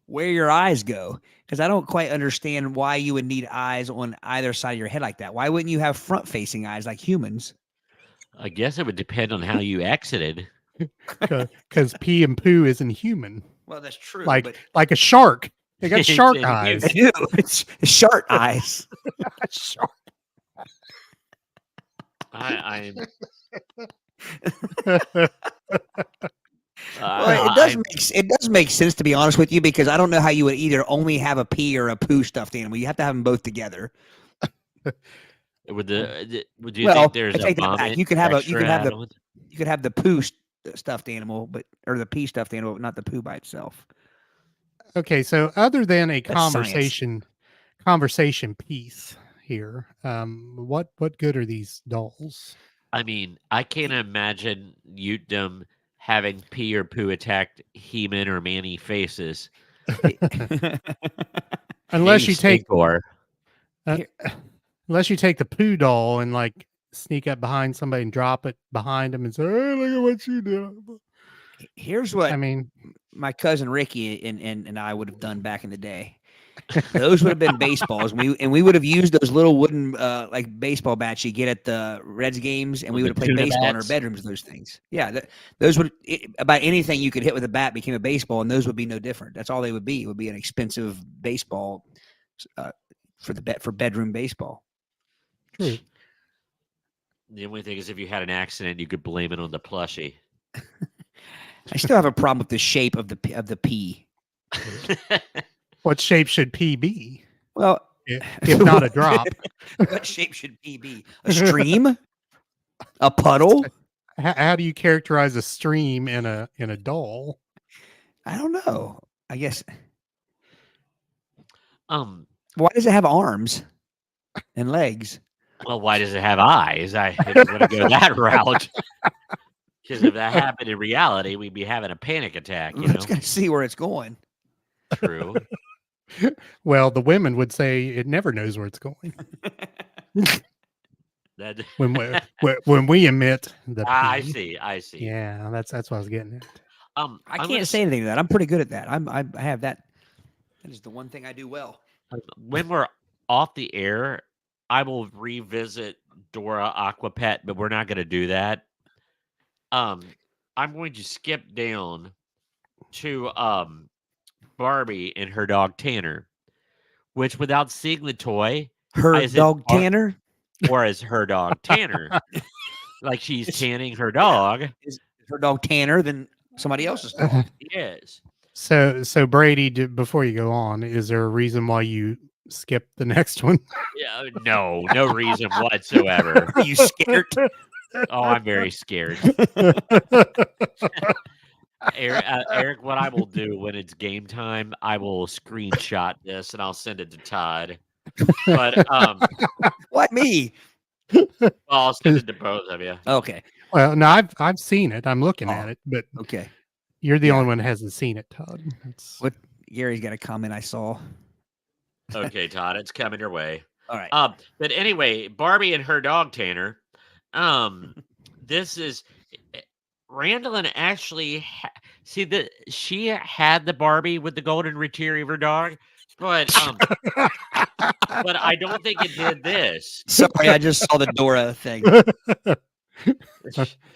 where your eyes go? Because I don't quite understand why you would need eyes on either side of your head like that. Why wouldn't you have front-facing eyes like humans? I guess it would depend on how you exited. Because pee and poo isn't human. Well, that's true. Like a shark. They got shark eyes. They do. It's shark eyes. Shark. Well, it it does make sense, to be honest with you, because I don't know how you would either only have a pee or a poo stuffed animal. You have to have them both together. Would you think there's I a take that back. vomit You could have extra add-on? the poo stuffed animal, or the pee stuffed animal, but not the poo by itself. Okay, so other than a That's science. conversation piece here, what good are these dolls? I mean, I can't imagine them having pee or poo attacked He-Man or Manny faces. Unless Maybe you take Stinkor. unless you take the poo doll and like sneak up behind somebody and drop it behind them and say, "Hey, look at what you did." Here's what I mean, my cousin Ricky and I would have done back in the day. Those would have been baseballs. We would have used those little wooden like baseball bats you get at the Reds games, and we would have played baseball in our bedrooms with those things. Yeah, those would about anything you could hit with a bat became a baseball, and those would be no different. That's all they would be. It would be an expensive baseball for bedroom baseball. true. The only thing is, if you had an accident, you could blame it on the plushie. I still have a problem with the shape of the pea. What shape should pee be? Well, if not a drop. What shape should pea be? A stream? A puddle? How do you characterize a stream in a doll? I don't know. I guess. Why does it have arms and legs? Well, why does it have eyes? I didn't want to go that route. Because if that happened in reality, we'd be having a panic attack. You Let's see where it's going. True. Well, the women would say it never knows where it's going. when we emit the pee. I see. Yeah, that's what I was getting at. I can't say anything to that. I'm pretty good at that. I have that. That is the one thing I do well. When we're off the air, I will revisit Dora Aquapet, but we're not going to do that. I'm going to skip down to Barbie and her dog Tanner, which without seeing the toy, her dog Tanner, or is her dog Tanner, like she's tanning her dog. Is her dog Tanner than somebody else's dog? Yes. So Brady, before you go on, is there a reason why you skipped the next one? Yeah, no reason whatsoever. Are you scared? Oh, I'm very scared. Aric, what I will do when it's game time, I will screenshot this and I'll send it to Todd. But why me? Well, I'll send it to both of you. Okay. Well, no, I've seen it. I'm looking at it, but okay, you're the only one that hasn't seen it, Todd. What Gary's got a comment I saw. Okay, Todd, it's coming your way. All right. But anyway, Barbie and her dog Tanner. This is Randallin actually she had the Barbie with the golden retriever dog, but but I don't think it did this. Sorry, I just saw the Dora thing.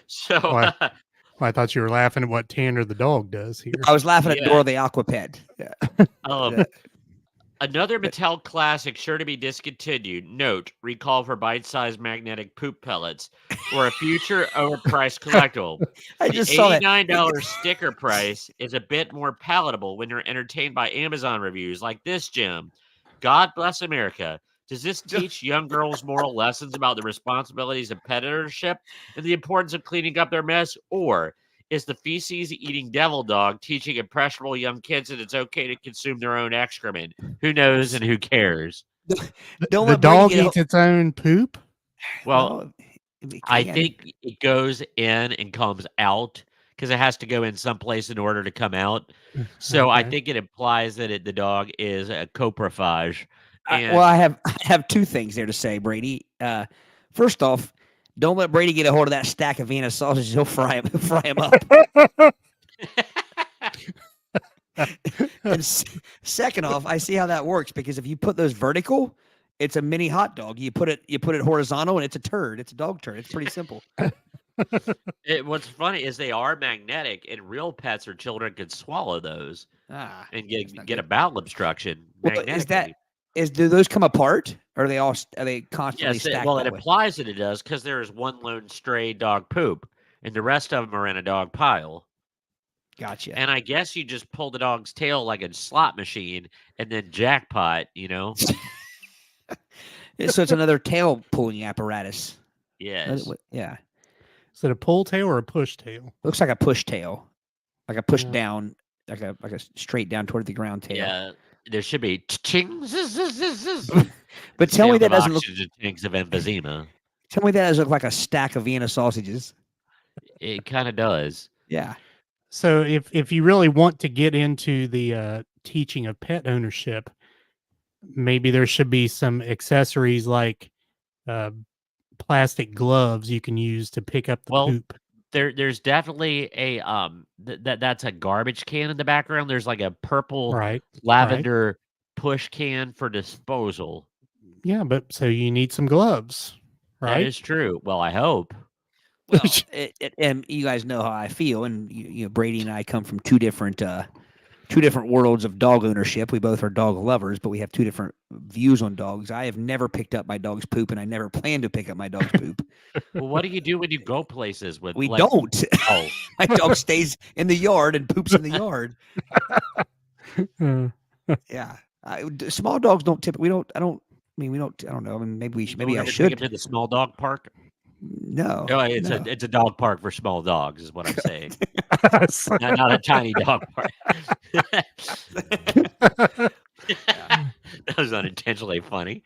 So well, I thought you were laughing at what Tanner the dog does here. I was laughing at Dora the Aquapet. Yeah. Another Mattel classic sure to be discontinued. Note, recall for bite-sized magnetic poop pellets or a future overpriced collectible. I just saw that. $89 sticker price is a bit more palatable when you're entertained by Amazon reviews like this, Jim. God bless America. Does this teach young girls moral lessons about the responsibilities of pet ownership and the importance of cleaning up their mess? Or is the feces-eating devil dog teaching impressionable young kids that it's okay to consume their own excrement? Who knows and who cares? The dog eats its own poop? Well, I think it goes in and comes out because it has to go in someplace in order to come out. So I think it implies that the dog is a coprophage. Well, I have two things there to say, Brady. First off, don't let Brady get a hold of that stack of Vienna sausages. He'll fry him up. And second off, I see how that works because if you put those vertical, it's a mini hot dog. You put it horizontal, and it's a turd. It's a dog turd. It's pretty simple. What's funny is they are magnetic, and real pets or children can swallow those and get a bowel obstruction. Well, do those come apart? Or are they constantly stacked? Well, it implies that it does because there is one lone stray dog poop, and the rest of them are in a dog pile. Gotcha. And I guess you just pull the dog's tail like a slot machine, and then jackpot. So it's another tail pulling apparatus. Yes. Yeah. Is it a pull tail or a push tail? Looks like a push tail, like a push Yeah. down, like a straight down toward the ground tail. Yeah. There should be ching. But tell me that doesn't look. Tanks of emphysema. Tell me that doesn't look like a stack of Vienna sausages. It kind of does. Yeah. So if you really want to get into the teaching of pet ownership, maybe there should be some accessories like plastic gloves you can use to pick up the poop. There's definitely a that's a garbage can in the background. There's like a purple lavender push can for disposal. Yeah, but so you need some gloves, right? That is true. Well, I hope. Well, and you guys know how I feel, and Brady and I come from two different worlds of dog ownership. We both are dog lovers, but we have two different views on dogs. I have never picked up my dog's poop, and I never plan to pick up my dog's poop. Well, what do you do when you go places with? We don't. Oh, my dog stays in the yard and poops in the yard. Yeah, small dogs don't typically. We don't. I don't know. I mean, maybe we should. Maybe I should. Take him to the small dog park. No, it's a dog park for small dogs, is what I'm saying. not a tiny dog park. That was unintentionally funny.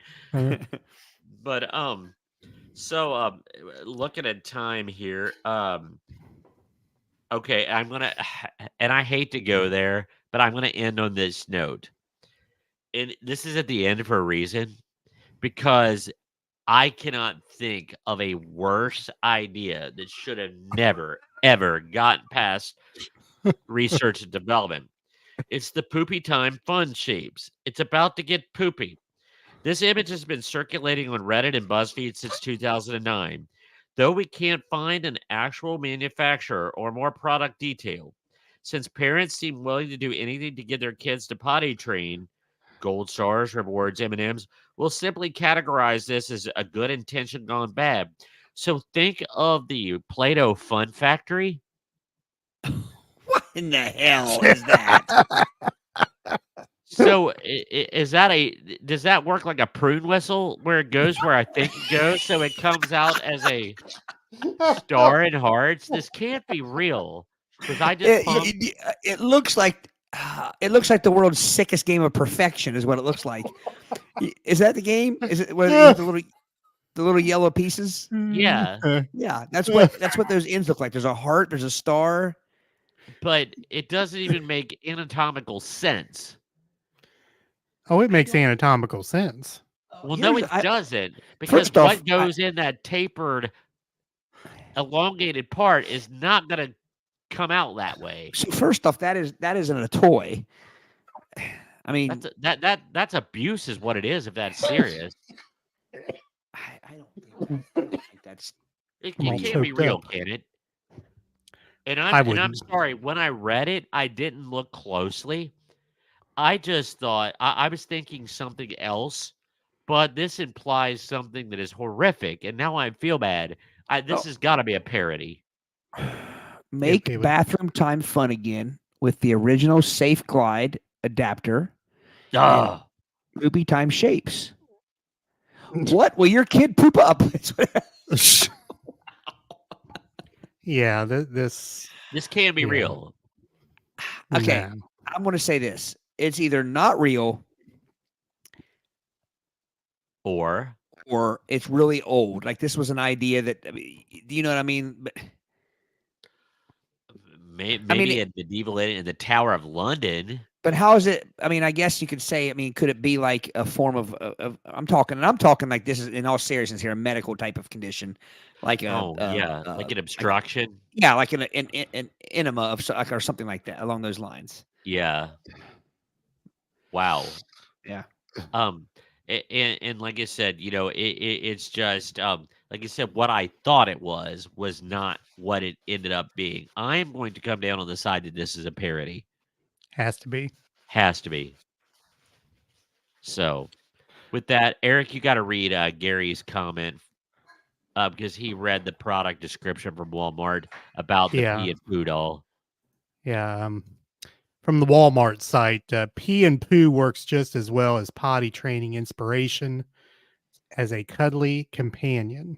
But so looking at time here, okay, I'm gonna, and I hate to go there, but I'm gonna end on this note. And this is at the end for a reason, because I cannot think of a worse idea that should have never, ever gotten past research and development. It's the Poopy Time Fun Shapes. It's about to get poopy. This image has been circulating on Reddit and BuzzFeed since 2009. Though we can't find an actual manufacturer or more product detail, since parents seem willing to do anything to get their kids to potty train, gold stars, rewards, M&Ms, we'll simply categorize this as a good intention gone bad. So think of the Play-Doh Fun Factory. What in the hell is that? So does that work like a prune whistle where it goes where I think it goes? So it comes out as a star and hearts? This can't be real. Because I just it looks like the world's sickest game of perfection is what it looks like. Is that the game? Is it the little yellow pieces? Yeah. Yeah, that's what those ends look like. There's a heart, there's a star. But it doesn't even make anatomical sense. Oh, it makes anatomical sense. Well, no, it doesn't. Because what goes in that tapered, elongated part is not going to come out that way. So first off, that isn't a toy. I mean, that's abuse, is what it is. If that's serious, I don't think that's. It can't be real, can it? And I'm sorry. When I read it, I didn't look closely. I just thought I was thinking something else, but this implies something that is horrific, and now I feel bad. This has got to be a parody. Make bathroom time fun again with the original Safe Glide adapter. Poopy Time shapes. What will your kid poop up? Yeah, this can't be real. Okay, I'm going to say this. It's either not real or it's really old. Like this was an idea that, do you know what I mean? But maybe in medieval in the Tower of London. But how is it? I mean, I guess you could say. I mean, could it be like a form of I'm talking like this is in all seriousness here, a medical type of condition, like like an obstruction. Like an enema or something like that along those lines. Yeah. Wow. Yeah. And like I said, it's just like I said, what I thought it was not what it ended up being. I am going to come down on the side that this is a parody. Has to be. So, with that, Aric, you got to read Gary's comment because he read the product description from Walmart about the pee and poo doll. Yeah. From the Walmart site, Pee and Poo works just as well as potty training inspiration as a cuddly companion.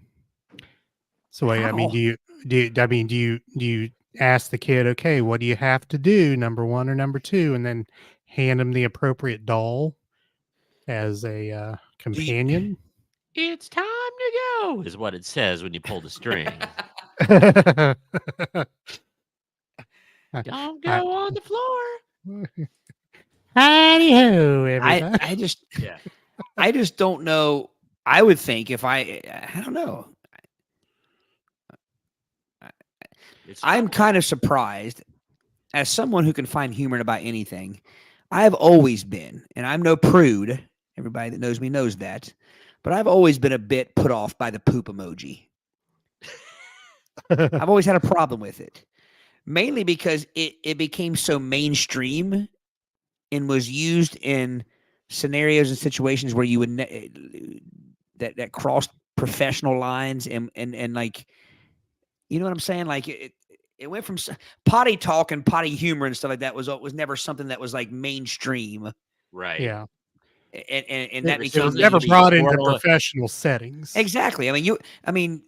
So, I mean, How? do you ask the kid, okay, what do you have to do, number one or number two, and then hand them the appropriate doll as a Do you, companion? It's time to go, is what it says when you pull the string. Don't I- go on the floor. Howdy ho, everybody. Yeah. I just don't know. I would think if I don't know. I'm kind of surprised as someone who can find humor in about anything. I've always been, and I'm no prude. Everybody that knows me knows that. But I've always been a bit put off by the poop emoji. I've always had a problem with it. Mainly because it became so mainstream and was used in scenarios and situations where you would that crossed professional lines and like, you know what I'm saying? Like it went from potty talk and potty humor and stuff like that was never something that was like mainstream. Right. Yeah. And that It became was never mainstream. brought into professional settings. Exactly. I mean,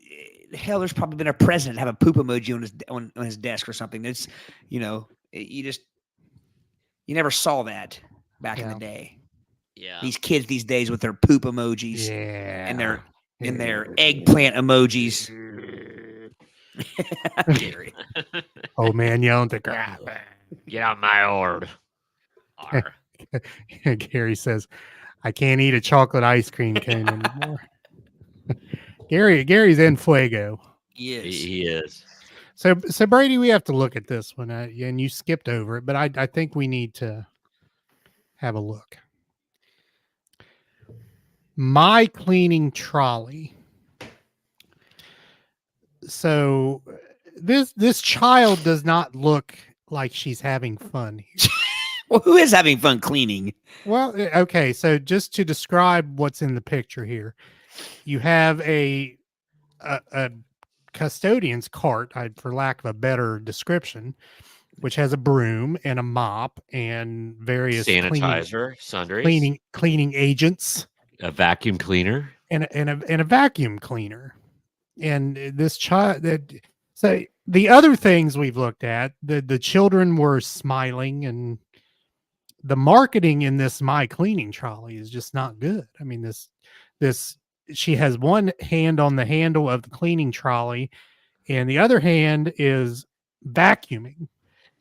hell, there's probably been a president have a poop emoji on his desk or something. It's, you never saw that back in the day. Yeah. These kids these days with their poop emojis Yeah. and their eggplant emojis. Gary. Oh man, yelling at the crap. Get out my orb. Gary says, I can't eat a chocolate ice cream cone anymore. Gary's in fuego. He is. So Brady, we have to look at this one, and you skipped over it, but I think we need to have a look. My cleaning trolley. So this child does not look like she's having fun here. Well, who is having fun cleaning? Well, okay. So just to describe what's in the picture here, you have a custodian's cart, for lack of a better description, which has a broom and a mop and various sanitizer, sundries, cleaning agents, a vacuum cleaner, and a vacuum cleaner. And this child so the other things we've looked at, the children were smiling, and the marketing in this My Cleaning Trolley is just not good. I mean, this she has one hand on the handle of the cleaning trolley, and the other hand is vacuuming.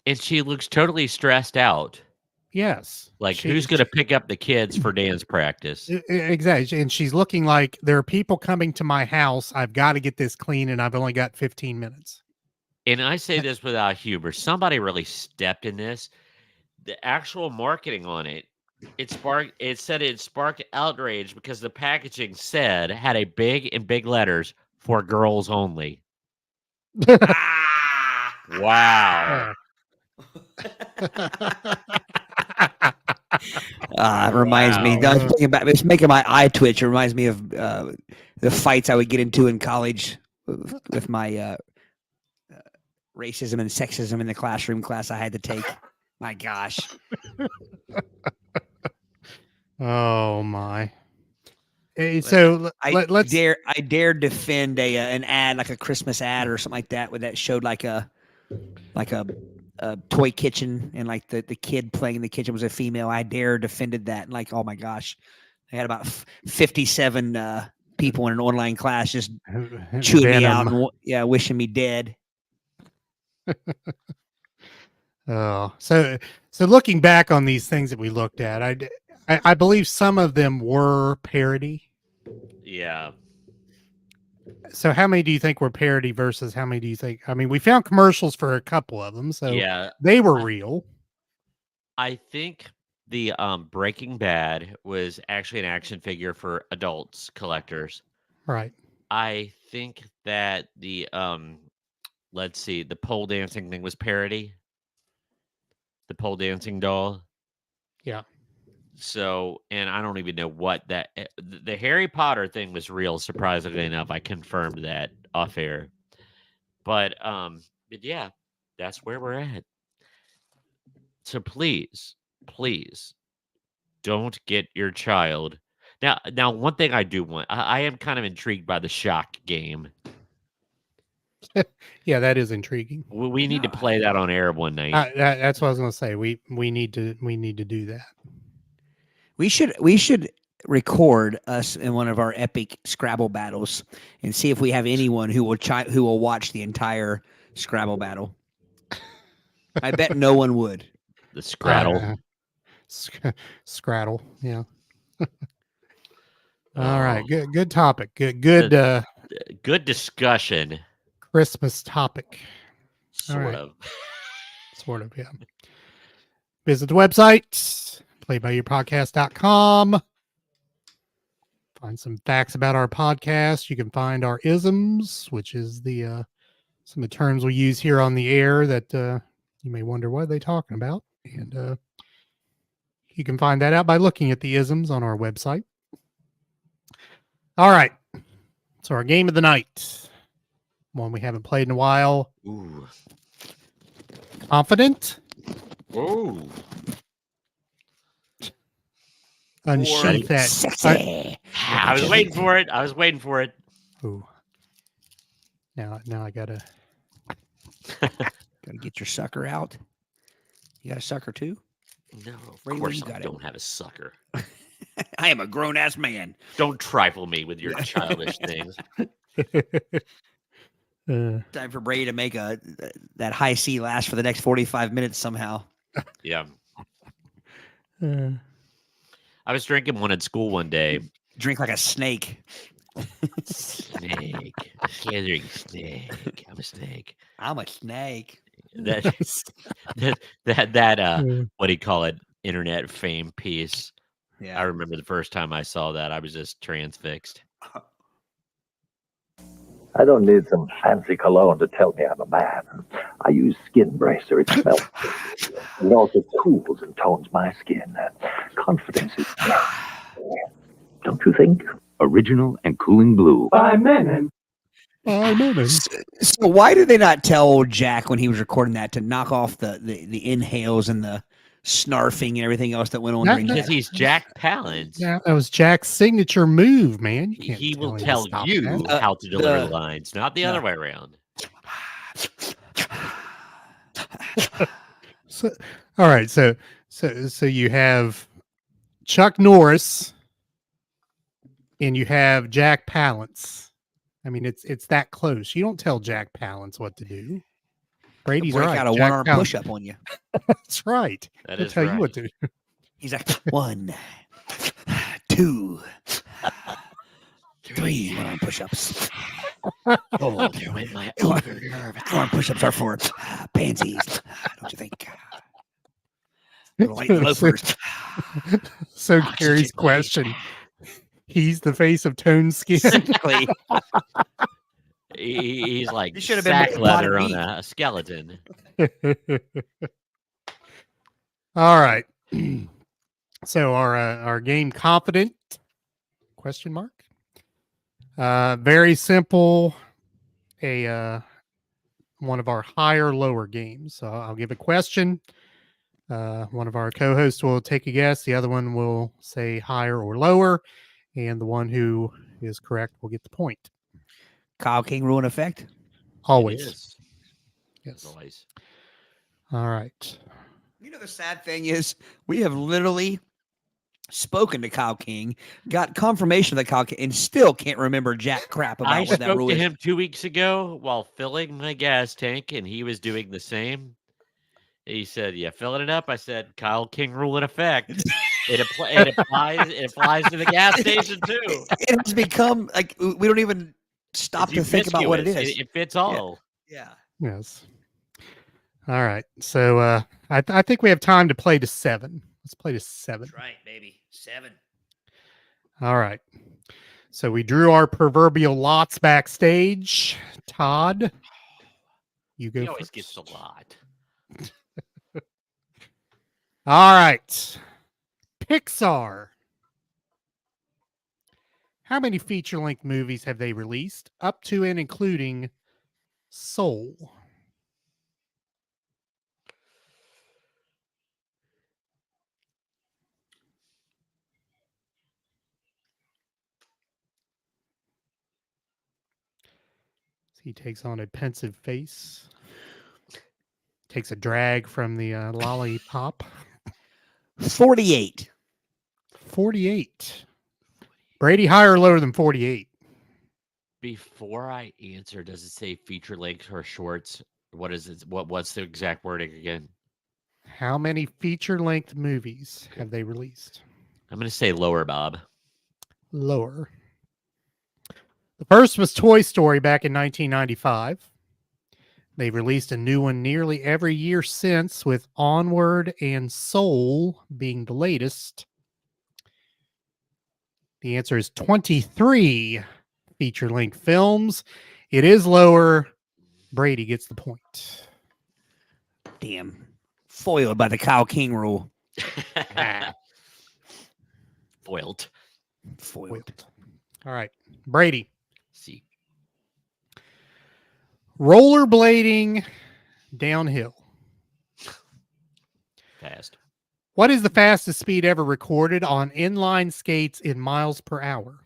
And she looks totally stressed out. Yes. Like, who's going to pick up the kids for dance practice? Exactly. And she's looking like, there are people coming to my house. I've got to get this clean, and I've only got 15 minutes. And I say this without humor. Somebody really stepped in this. The actual marketing on it, it said it sparked outrage because the packaging had a in big letters, for girls only. Wow. It reminds me. It's making my eye twitch. It reminds me of the fights I would get into in college with my racism and sexism in the classroom class I had to take. My gosh. Oh my. So let's I dare defend an ad, like a Christmas ad or something like that, where that showed like a toy kitchen, and like the kid playing in the kitchen was a female. I dare defended that. And like, oh my gosh, I had about 57 people in an online class just chewing me out and wishing me dead. Oh, so looking back on these things that we looked at, I believe some of them were parody. Yeah. So how many do you think were parody versus how many do you think? I mean, we found commercials for a couple of them, so yeah, they were real. I think the Breaking Bad was actually an action figure for adults collectors. Right. I think that the let's see, the pole dancing thing was parody. The pole dancing doll. Yeah. So, and I don't even know what that the Harry Potter thing was real, surprisingly enough. I confirmed that off air. But yeah, that's where we're at. So please, please don't get your child. Now, one thing I do want, I am kind of intrigued by the shock game. Yeah, that is intriguing. We need to play that on air one night. That's what I was going to say. We need to do that. We should record us in one of our epic Scrabble battles and see if we have anyone who will watch the entire Scrabble battle. I bet no one would. The Scrattle. Scrattle, yeah. All right, good topic. Good discussion. Christmas topic. Sort of, yeah. Visit the website, playbyyourpodcast.com. Find some facts about our podcast. You can find our isms, which is the some of the terms we use here on the air that you may wonder what are they talking about. And you can find that out by looking at the isms on our website. All right. So our game of the night. One we haven't played in a while. Ooh. Confident. Ooh. Unsheath that. Sexy. I was waiting for it. Ooh. Now I gotta get your sucker out. You got a sucker too? No, of Brady, course you I got don't have a sucker. I am a grown ass man. Don't trifle me with your childish things. Time for Brady to make that high C last for the next 45 minutes somehow. Yeah. I was drinking one at school one day. Drink like a snake. Snake. I can't drink snake. I'm a snake. I'm a snake. That what do you call it? Internet fame piece. Yeah. I remember the first time I saw that, I was just transfixed. I don't need some fancy cologne to tell me I'm a man. I use Skin Bracer. It smells good. It also cools and tones my skin. Confidence is don't you think? Original and cooling blue. By men. So why did they not tell old Jack when he was recording that to knock off the inhales and the snarfing and everything else that went on during because that? he's Jack Palance. Yeah, that was Jack's signature move, man. He will tell you how to deliver lines, not the other way around. So, all right, so you have Chuck Norris and you have Jack Palance. I mean, it's that close. You don't tell Jack Palance what to do. Brady's break right. out a Jack one-arm Palance. push-up on you. That's right. That He'll is tell right. you what to do. He's like 1, 2, 3 one-arm push-ups. Oh, there went my other nerve. One-arm push-ups are for pansies, don't you think? Little white loafers. So Gary's question. He's the face of toned skin. Exactly. He's like He should have been sack leather on meat. a skeleton. All right. So our game confident ? Very simple. One of our higher lower games. So I'll give a question. One of our co-hosts will take a guess. The other one will say higher or lower, and the one who is correct will get the point. Kyle King rule in effect? Always. Yes. Always. All right. You know, the sad thing is we have literally spoken to Kyle King, got confirmation of the Kyle King, and still can't remember jack crap about I what that spoke rule to is. him 2 weeks ago while filling my gas tank, and he was doing the same. He said, "Yeah, filling it up." I said, "Kyle King rule in effect." It applies to the gas station too. It has become like we don't even stop to think about what it is. It fits all. Yeah. Yes. All right. So I think we have time to play to 7. Let's play to 7. That's right, baby. 7. All right. So we drew our proverbial lots backstage. Todd, you go He always first. gets a lot. All right. Pixar. How many feature-length movies have they released, up to and including Soul? He takes on a pensive face. Takes a drag from the lollipop. 48. 48. Brady, higher or lower than 48? Before I answer, does it say feature length or shorts? What is it? What's the exact wording again? How many feature-length movies have they released? I'm going to say lower, Bob. Lower. The first was Toy Story back in 1995. They've released a new one nearly every year since, with Onward and Soul being the latest. The answer is 23 feature-length films. It is lower. Brady gets the point. Damn. Foiled by the Kyle King rule. Foiled. All right. Brady. See. Rollerblading downhill. Fast. What is the fastest speed ever recorded on inline skates in miles per hour?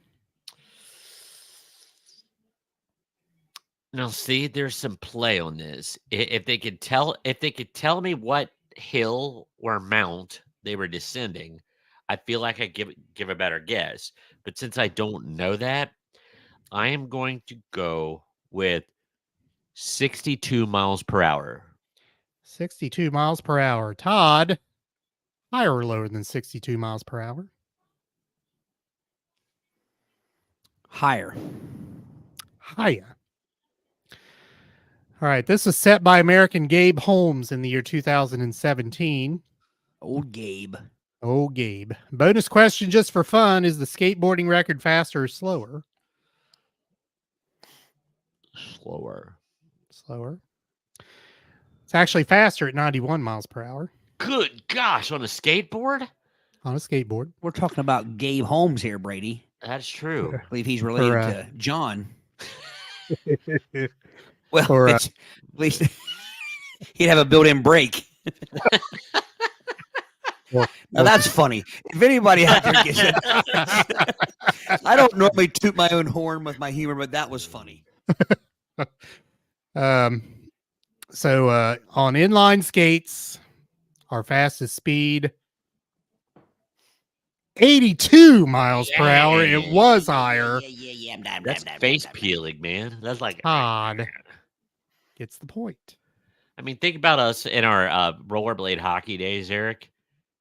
Now, see, there's some play on this. If they could tell me what hill or mount they were descending, I feel like I give a better guess. But since I don't know that, I am going to go with 62 miles per hour. 62 miles per hour. Todd, higher or lower than 62 miles per hour? Higher. Higher. All right. This was set by American Gabe Holmes in the year 2017. Old Gabe. Oh, Gabe. Bonus question just for fun. Is the skateboarding record faster or slower? Slower. Slower. It's actually faster at 91 miles per hour. Good gosh, on a skateboard? On a skateboard. We're talking about Gabe Holmes here, Brady. That's true. I believe he's related to John. Well, Or, at least he'd have a built-in brake. Now that's funny. If anybody out there gets it, I don't normally toot my own horn with my humor, but that was funny. So on inline skates, our fastest speed, 82 miles per hour. It was higher. That's face peeling, man. That's like Todd gets the point. I mean, think about us in our rollerblade hockey days, Aric.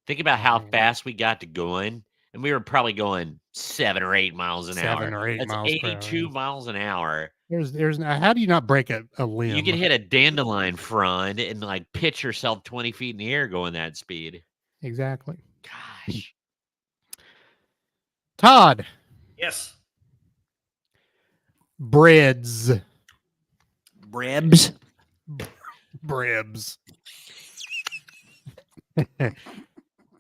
Think about how fast we got to going, and we were probably going 7 or 8 miles an hour. 7 or 8 That's miles per 82 hour. miles an hour. There's how do you not break a limb? You can hit a dandelion frond and like pitch yourself 20 feet in the air going that speed. Exactly. Gosh. Todd. Yes. Breads. Brebs. Brebs.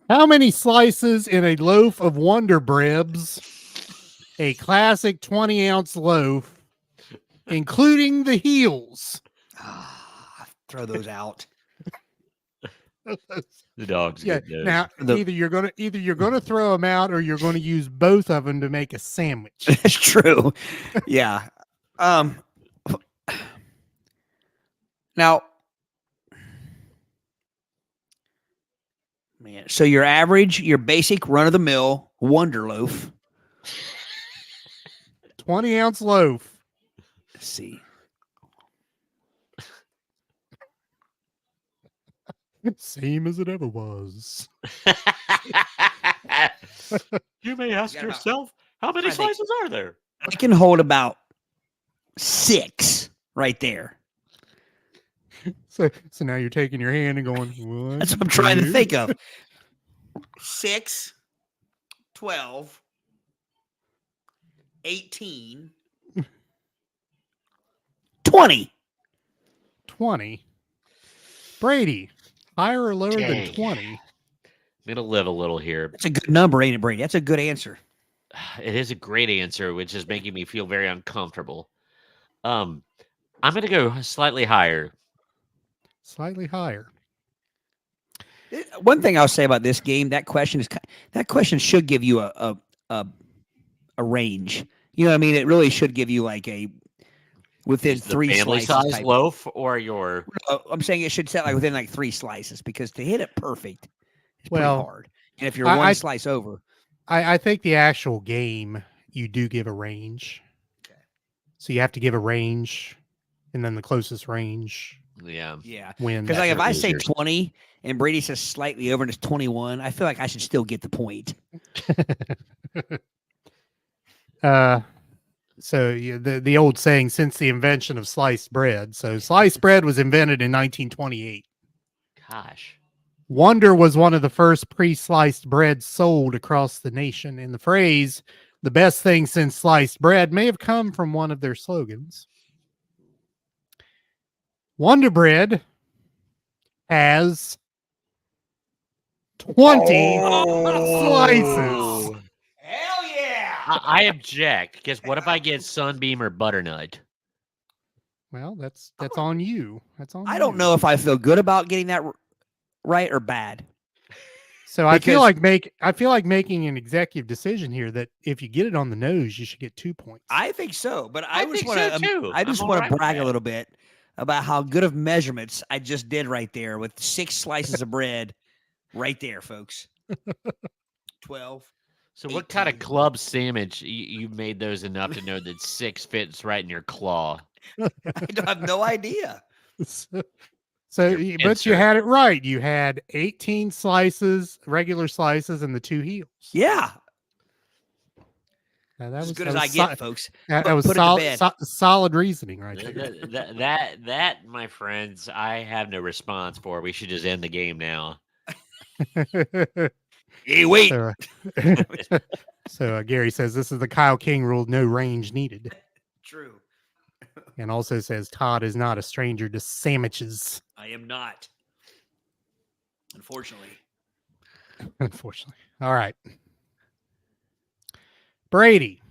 How many slices in a loaf of Wonder Brebs? A classic 20-ounce loaf, including the heels. Throw those out. The dogs. Yeah. Get those. Now, either you're gonna throw them out, or you're going to use both of them to make a sandwich. That's true. Yeah. Now, man. So your average, your basic run-of-the-mill Wonder Loaf. 20-ounce loaf. Let's see. Same as it ever was. You may ask yourself, how many slices are there? I can hold about 6 right there. So now you're taking your hand and going, what? That's what I'm trying to think of. 6, 12, 18, 20. 20. Brady, higher or lower than Dang. 20? I'm going to live a little here. That's a good number, ain't it, Brady? That's a good answer. It is a great answer, which is making me feel very uncomfortable. I'm going to go slightly higher. Slightly higher. One thing I'll say about this game, that question should give you a range. You know what I mean? It really should give you like within Is the 3 family slices. size loaf or your? I'm saying it should set like within like 3 slices because to hit it perfect is pretty Well, hard. And if you're one slice over, I think the actual game you do give a range. Okay. So you have to give a range, and then the closest range. Yeah. Wins. Because like if I say losers. 20 and Brady says slightly over and it's 21, I feel like I should still get the point. So the old saying, since the invention of sliced bread. So sliced bread was invented in 1928. Gosh. Wonder was one of the first pre-sliced bread sold across the nation. And the phrase, the best thing since sliced bread, may have come from one of their slogans. Wonder Bread has 20 slices. Hell yeah! I object because what if I get Sunbeam or Butternut? Well, that's on you. That's on. I don't know if I feel good about getting that right or bad. So I feel like making an executive decision here that if you get it on the nose, you should get 2 points. I think so, but I just think want so, to. too. I just I'm want alright to with brag a that. little bit about how good of measurements I just did right there with 6 slices of bread, right there, folks. 12. So what kind of 18. club sandwich you made those enough to know that 6 fits right in your claw? I have no idea. So, Your but you pincer. had it right. You had 18 slices, regular slices, and the 2 heels. Yeah, Now, that as was good that as was I get, folks. That Put was it to bed. solid reasoning right there. That, my friends, I have no response for. We should just end the game now. Hey, wait. So Gary says this is the Kyle King rule: no range needed. True. And also says Todd is not a stranger to sandwiches. I am not. Unfortunately. Unfortunately. All right. Brady.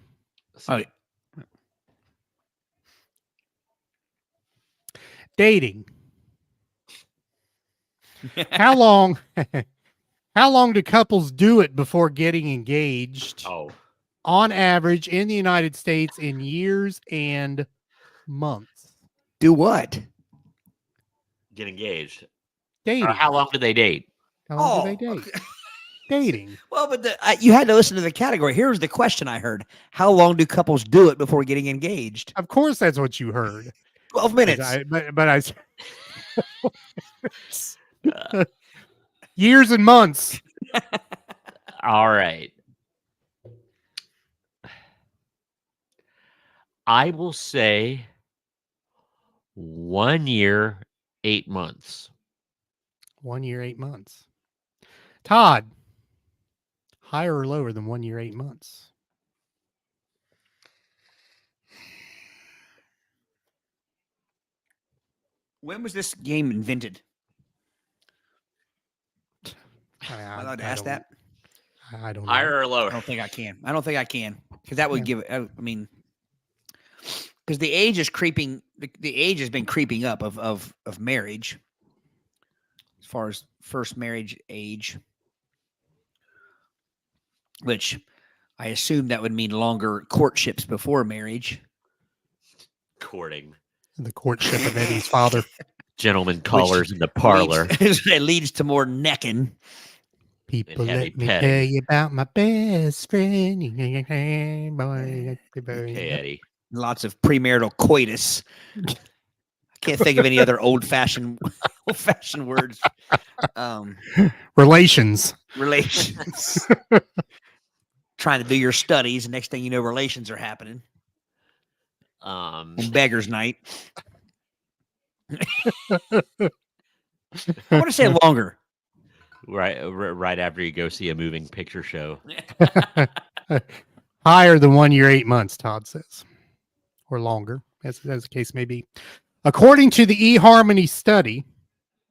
Oh, Dating. How long do couples do it before getting engaged? Oh, On average in the United States in years and months. do what? get engaged. Dating. Or how long do they date? How long do they date? okay. Dating. Well, but you had to listen to the category. Here's the question I heard. How long do couples do it before getting engaged? Of course that's what you heard. 12 minutes. Years and months. All right. I will say 1 year, 8 months. 1 year, 8 months. Todd, higher or lower than 1 year, 8 months? When was this game invented? Am I allowed to ask that? I don't know. Higher or I lower? don't think I can. Because that would give it. I mean, because the age is creeping. The age has been creeping up of marriage. As far as first marriage age, which I assume that would mean longer courtships before marriage. Courting. The courtship of Eddie's father. Gentlemen callers in the parlor. It leads to more necking. People, heavy let me petting. tell you about my best friend. Okay, Eddie. Lots of premarital coitus. I can't think of any other old-fashioned words. Relations. Relations. Trying to do your studies. Next thing you know, relations are happening. On beggars night. I want to say longer. Right after you go see a moving picture show. Higher than 1 year, 8 months, Todd says. Or longer, as the case may be. According to the eHarmony study,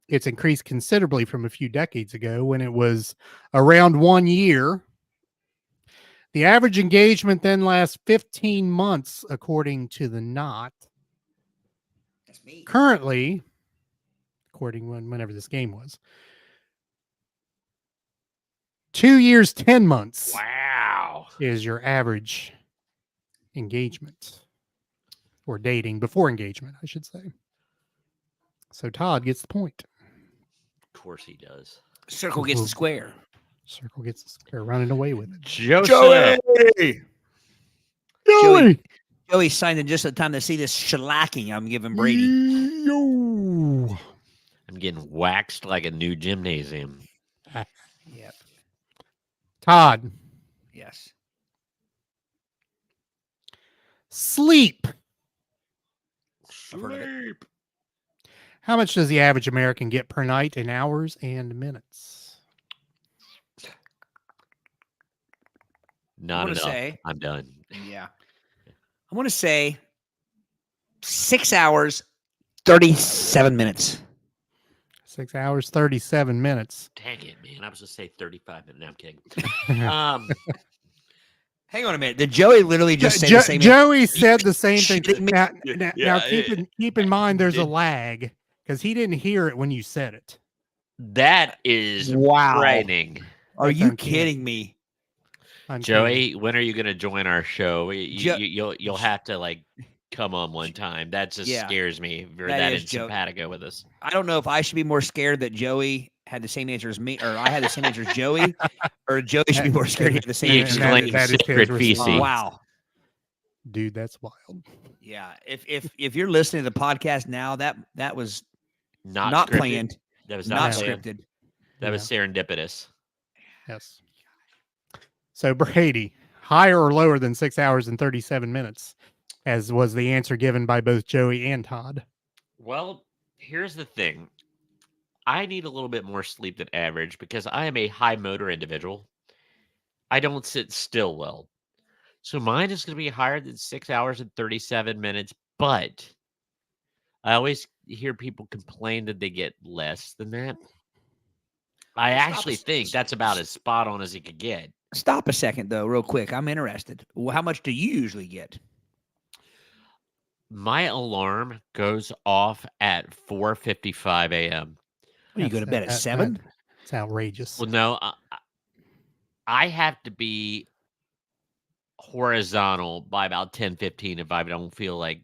it's increased considerably from a few decades ago when it was around 1 year. The average engagement then lasts 15 months, according to the Knot. That's me. Currently, whenever this game was, 2 years, 10 months. Wow. Is your average engagement or dating before engagement, I should say. So Todd gets the point. Of course he does. Circle gets the square. Circle gets the square, running away with it. Joey! Joey! Joey signed in just in time to see this shellacking I'm giving Brady. Yo! I'm getting waxed like a new gymnasium. Yep. Todd. Yes. Sleep. Sleep. How much does the average American get per night in hours and minutes? Not enough. I'm done. Yeah. I want to say 6 hours, 37 minutes. 6 hours, 37 minutes. Dang it, man. I was going to say 35 minutes. No, I'm kidding. Hang on a minute. Did Joey literally just say the same thing? Joey said the same thing. Yeah, Now keep in mind there's a lag because he didn't hear it when you said it. That is frightening. Are you kidding me? Joey, when are you going to join our show? You'll have to like come on one time. That just scares me. If you're that in simpatico with us. I don't know if I should be more scared that Joey had the same answer as me, or I had the same answer as Joey, or Joey should be more scared he had the same answer. That secret feces. Wow, dude, that's wild. Yeah, if you're listening to the podcast now, that was not planned. That was not scripted. That was serendipitous. Yes. So Brady, higher or lower than 6 hours and 37 minutes, as was the answer given by both Joey and Todd. Well, here's the thing. I need a little bit more sleep than average because I am a high motor individual. I don't sit still well. So mine is going to be higher than 6 hours and 37 minutes, but I always hear people complain that they get less than that. I actually think that's about as spot on as it could get. Stop a second, though, real quick. I'm interested. How much do you usually get? My alarm goes off at 4:55 a.m. You go to bed at 7? It's outrageous. Well, no, I have to be horizontal by about 10:15 if I don't feel like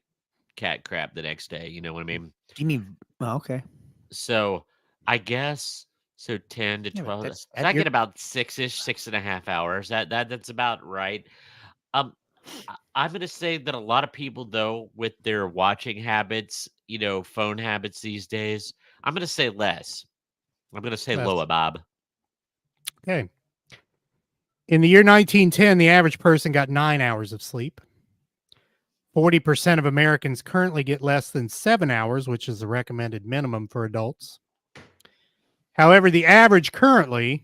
cat crap the next day. You know what I mean? Do you mean? Oh, okay. So I guess 10 to 12. I get about 6.5 hours. That's about right. I'm going to say that a lot of people, though, with their watching habits, phone habits these days, I'm going to say less. I'm going to say lower, Bob. Okay. In the year 1910, the average person got 9 hours of sleep. 40% of Americans currently get less than 7 hours, which is the recommended minimum for adults. However, the average currently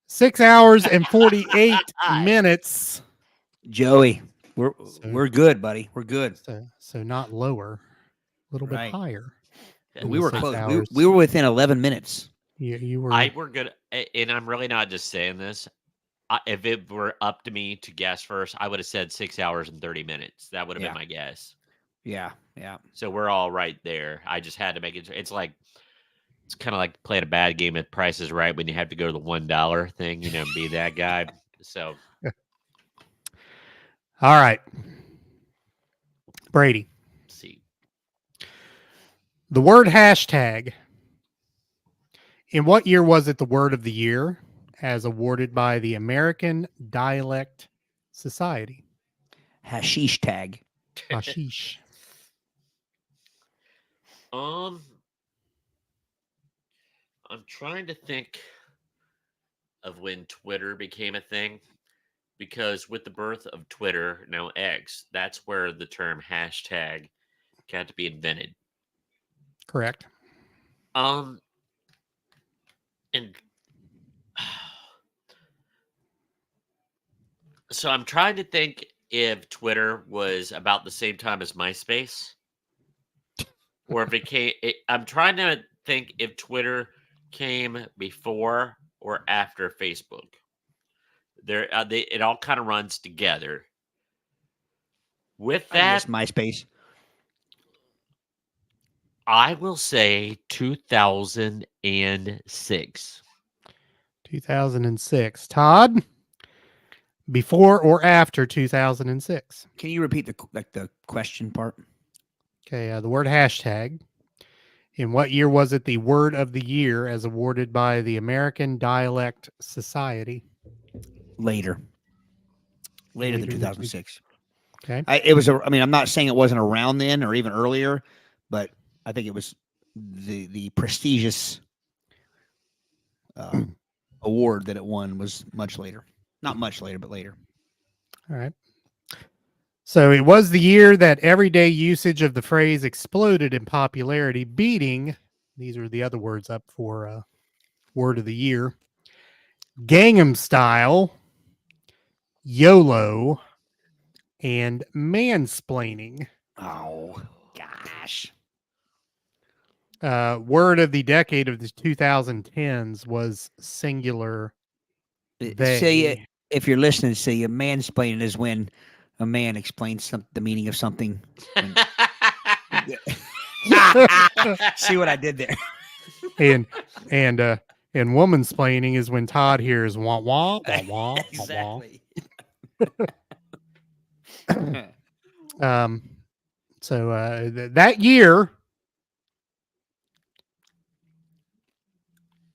6 hours and 48 minutes. Joey, we're good, buddy. We're good. So not lower, a little bit higher. We were close. We were within 11 minutes. You were. We're good, and I'm really not just saying this. If it were up to me to guess first, I would have said 6 hours and 30 minutes. That would have been my guess. Yeah. So we're all right there. I just had to make it. It's kind of like playing a bad game at Price is Right when you have to go to the $1 thing, and be that guy. So, all right, Brady. Let's see. The word hashtag. In what year was it the word of the year, as awarded by the American Dialect Society? Hashish tag. Hashish. I'm trying to think of when Twitter became a thing, because with the birth of Twitter, now X, that's where the term hashtag got to be invented. Correct. And so I'm trying to think if Twitter was about the same time as MySpace, or if it came. I'm trying to think if Twitter came before or after Facebook. It all kind of runs together. With that, MySpace. I will say 2006. 2006. Todd, before or after 2006? Can you repeat the question part? Okay, the word hashtag. In what year was it the word of the year as awarded by the American Dialect Society? Later than Later than 2006. Okay. I'm not saying it wasn't around then or even earlier, but I think it was the prestigious award that it won was much later. Not much later, but later. All right. So it was the year that everyday usage of the phrase exploded in popularity, beating, these are the other words up for word of the year, Gangnam Style, YOLO, and mansplaining. Oh, gosh. Word of the decade of the 2010s was singular. They. If you're listening, say mansplaining is when a man explains the meaning of something. See what I did there? and womansplaining is when Todd hears wah wah wah wah. Exactly. So that year,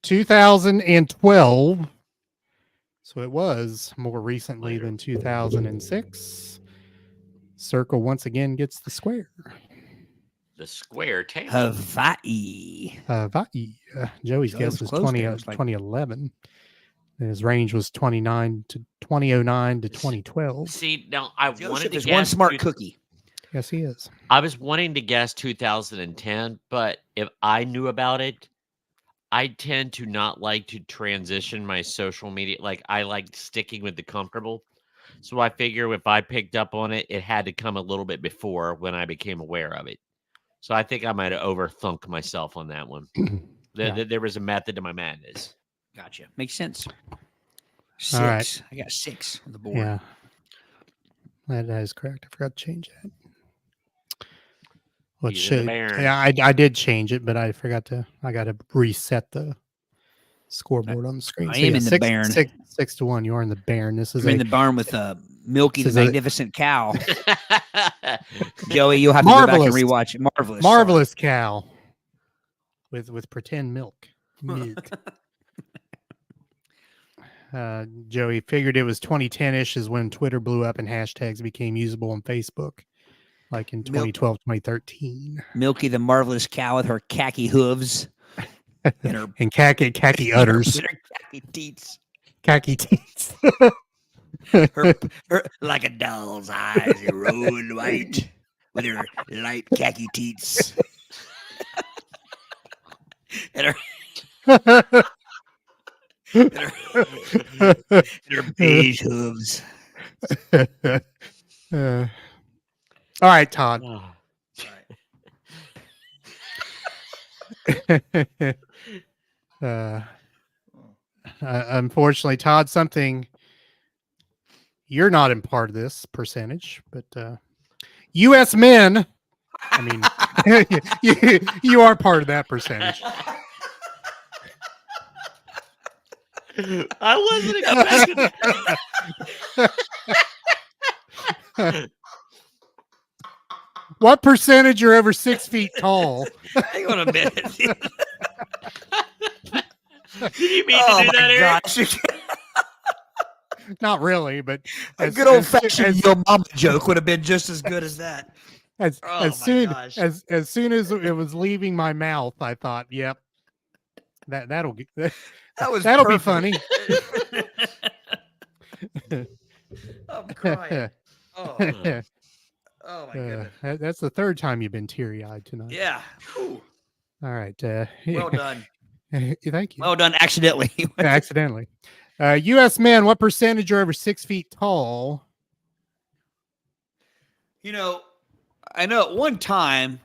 2012. So it was more recently than 2006. Circle once again gets the square. The square table. Hawaii. Joey's guess was 2011. And his range was 2009 to 2012. See, now I wanted to guess one smart cookie. Yes, he is. I was wanting to guess 2010, but if I knew about it, I tend to not like to transition my social media. Like, I like sticking with the comfortable. So I figure if I picked up on it, it had to come a little bit before when I became aware of it. So I think I might have overthunk myself on that one. There was a method to my madness. Gotcha. Makes sense. 6. All right. I got 6 on the board. Yeah. That is correct. I forgot to change that. Well, I did change it, but I forgot to. I got to reset the scoreboard on the screen. I am in the barn. 6-1. You are in the barn. This is in the barn with Milky the Magnificent Cow. Joey, you'll have to go back and rewatch it. Marvelous cow with pretend milk. Joey figured it was 2010-ish is when Twitter blew up and hashtags became usable on Facebook. Like in 2012, 2013. Milky the Marvelous Cow with her khaki hooves. And khaki udders. Her khaki teats. Khaki teats. her, like a doll's eyes, rolled white with her light khaki teats. and her beige hooves. All right, Todd. Unfortunately, Todd, something you're not in part of this percentage, but U.S. men. I mean, you are part of that percentage. I wasn't expecting. What percentage are over 6 feet tall? Hang on a minute. Did you mean to do that, Aric? Not really, but a good old fashioned yo mama joke would have been just as good as that. As soon as it was leaving my mouth, I thought, "Yep, that'll be funny." I'm crying. Oh my goodness. That's the third time you've been teary-eyed tonight. Yeah. Whew. All right. Well done. Thank you. Well done. Accidentally. Accidentally. U.S. men, what percentage are over 6 feet tall? You know, I know at one time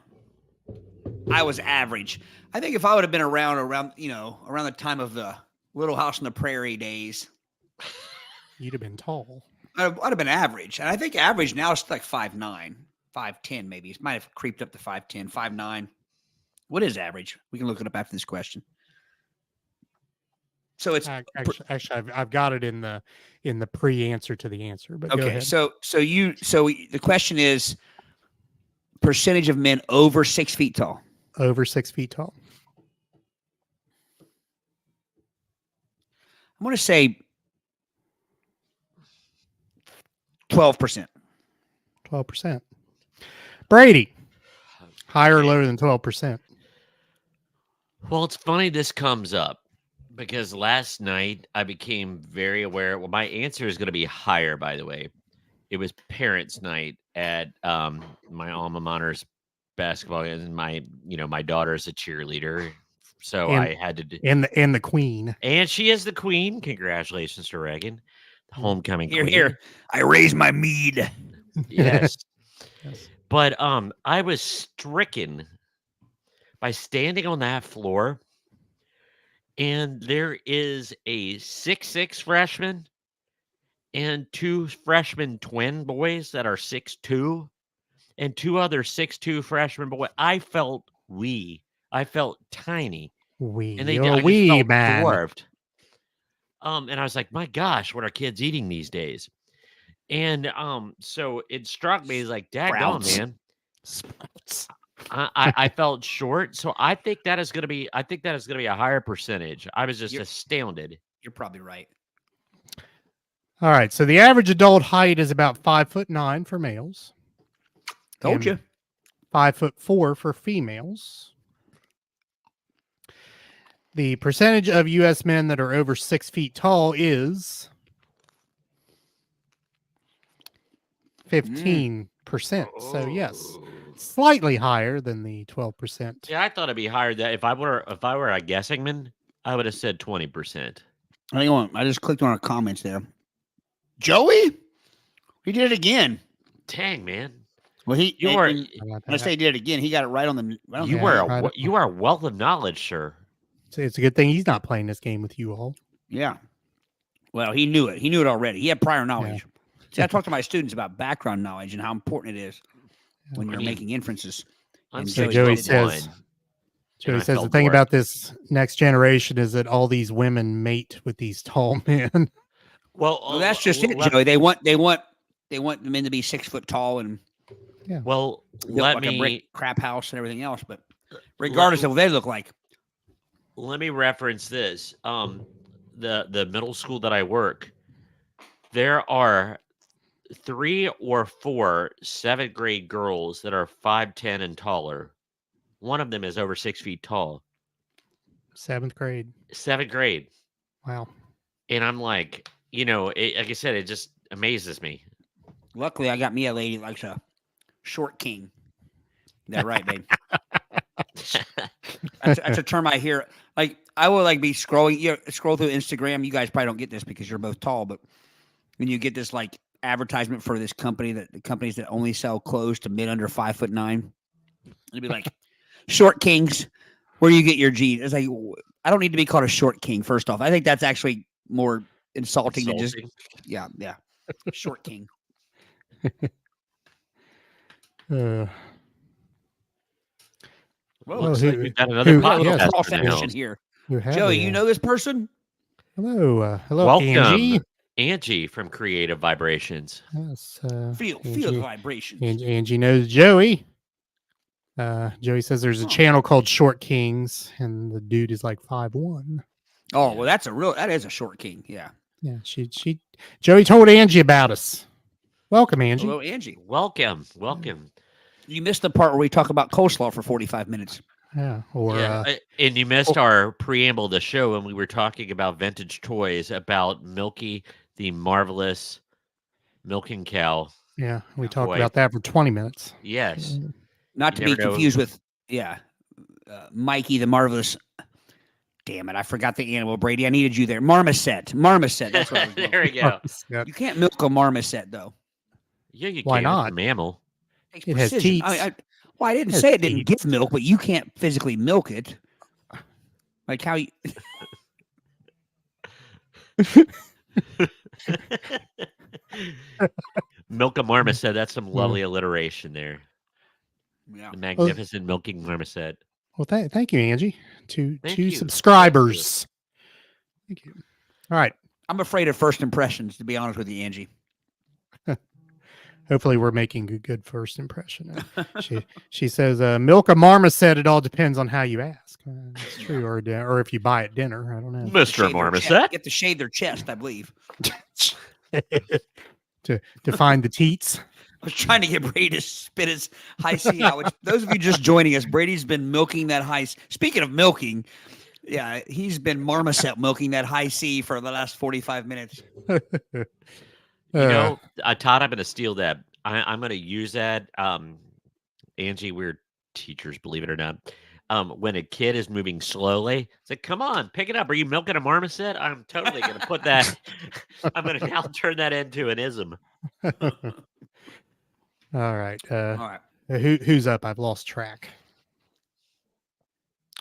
I was average. I think if I would have been around the time of the Little House on the Prairie days, you'd have been tall. I'd have been average. And I think average now is like 5'9", 5'10", maybe. It might have creeped up to 5'10", 5'9". What is average? We can look it up after this question. So it's actually I've got it in the pre-answer to the answer. But go okay. ahead. So the question is percentage of men over 6 feet tall. Over 6 feet tall. I'm going to say 12%. 12%. Brady, higher or lower than 12%? Well, it's funny this comes up because last night I became very aware. Well, my answer is going to be higher, by the way. It was parents' night at my alma mater's basketball, and my daughter's a cheerleader, so I had to do. And the queen, and she is the queen. Congratulations to Reagan, the homecoming queen. Here, I raise my mead. Yes. Yes. But I was stricken by standing on that floor, and there is a 6'6" freshman and 2 freshman twin boys that are 6'2", and 2 other 6'2" freshman boys. I felt I felt tiny. And I felt man. dwarfed. And I was like, my gosh, what are kids eating these days? And so it struck me as like, daggone, man. Sprouts. I felt short. So I think that is gonna be a higher percentage. I was just astounded. You're probably right. All right. So the average adult height is about 5'9" for males. Told you. 5'4" for females. The percentage of U.S. men that are over 6 feet tall is 15%. So yes, slightly higher than the 12%. Yeah, I thought it'd be higher. That if I were a guessing man, I would have said 20%. Hang on, I just clicked on our comments there. Joey, he did it again. Dang, man. Well, when I say he did it again, he got it right on the. You are a wealth of knowledge, sir. So it's a good thing he's not playing this game with you all. Yeah. Well, he knew it. He knew it already. He had prior knowledge. Yeah. See, I talk to my students about background knowledge and how important it is when you're making inferences. So Joey says the thing about this next generation is that all these women mate with these tall men. Well, that's just it, Joey. They want the men to be 6 foot tall and let a brick crap house and everything else. But regardless of what they look like. Let me reference this. The middle school that I work, there are 3 or 4 7th grade girls that are 5'10" and taller. One of them is over 6 feet tall. 7th grade. 7th grade. Wow. And I'm like, like I said, it just amazes me. Luckily, I got me a lady that likes a short king. Is that right, babe? That's a term I hear. Like I will be scrolling, scroll through Instagram. You guys probably don't get this because you're both tall, but when you get this advertisement for this company the companies that only sell clothes to men under 5'9", it'd be like short kings. Where do you get your jeans? It's like I don't need to be called a short king. First off, I think that's actually more insulting than just short king. Well, looks like we've got another podcast here. Joey, you know this person? Hello, welcome, Angie. Angie from Creative Vibrations. Yes, feel the vibrations. Angie knows Joey. Joey says there's a channel called Short Kings, and the dude is like 5'1". Oh well, that is a short king. Yeah. Yeah. Joey told Angie about us. Welcome, Angie. Hello, Angie. Welcome. You missed the part where we talk about coleslaw for 45 minutes. Yeah. And you missed our preamble to the show when we were talking about vintage toys, about Milky, the marvelous milking cow. Yeah. We talked about that for 20 minutes. Yes. Not to be confused with, Mikey, the marvelous. Damn it. I forgot the animal, Brady. I needed you there. Marmoset. That's what I was doing. There we go. You can't milk a marmoset, though. Yeah, you Why can. not? It's a mammal. It has teeth. I didn't say it didn't give milk, but you can't physically milk it. Like how you... Milk a marmoset. That's some lovely alliteration there. Yeah. The magnificent milking marmoset. Well, thank you, Angie. Two subscribers. Thank you. All right. I'm afraid of first impressions, to be honest with you, Angie. Hopefully we're making a good first impression. She says, Milk a Marmoset, it all depends on how you ask. It's true, or if you buy at dinner. I don't know. Mr. Marmoset. Get to shave their chest, I believe. to find the teats. I was trying to get Brady to spit his high C out. Which, those of you just joining us, Brady's been milking that high. Speaking of milking, yeah, he's been marmoset milking that high C for the last 45 minutes. Todd, I'm going to steal that. I'm going to use that. Angie, we're teachers, believe it or not. When a kid is moving slowly, it's like, come on, pick it up. Are you milking a marmoset? I'm totally going to put that. I'm going to now turn that into an ism. All right. Who's up? I've lost track.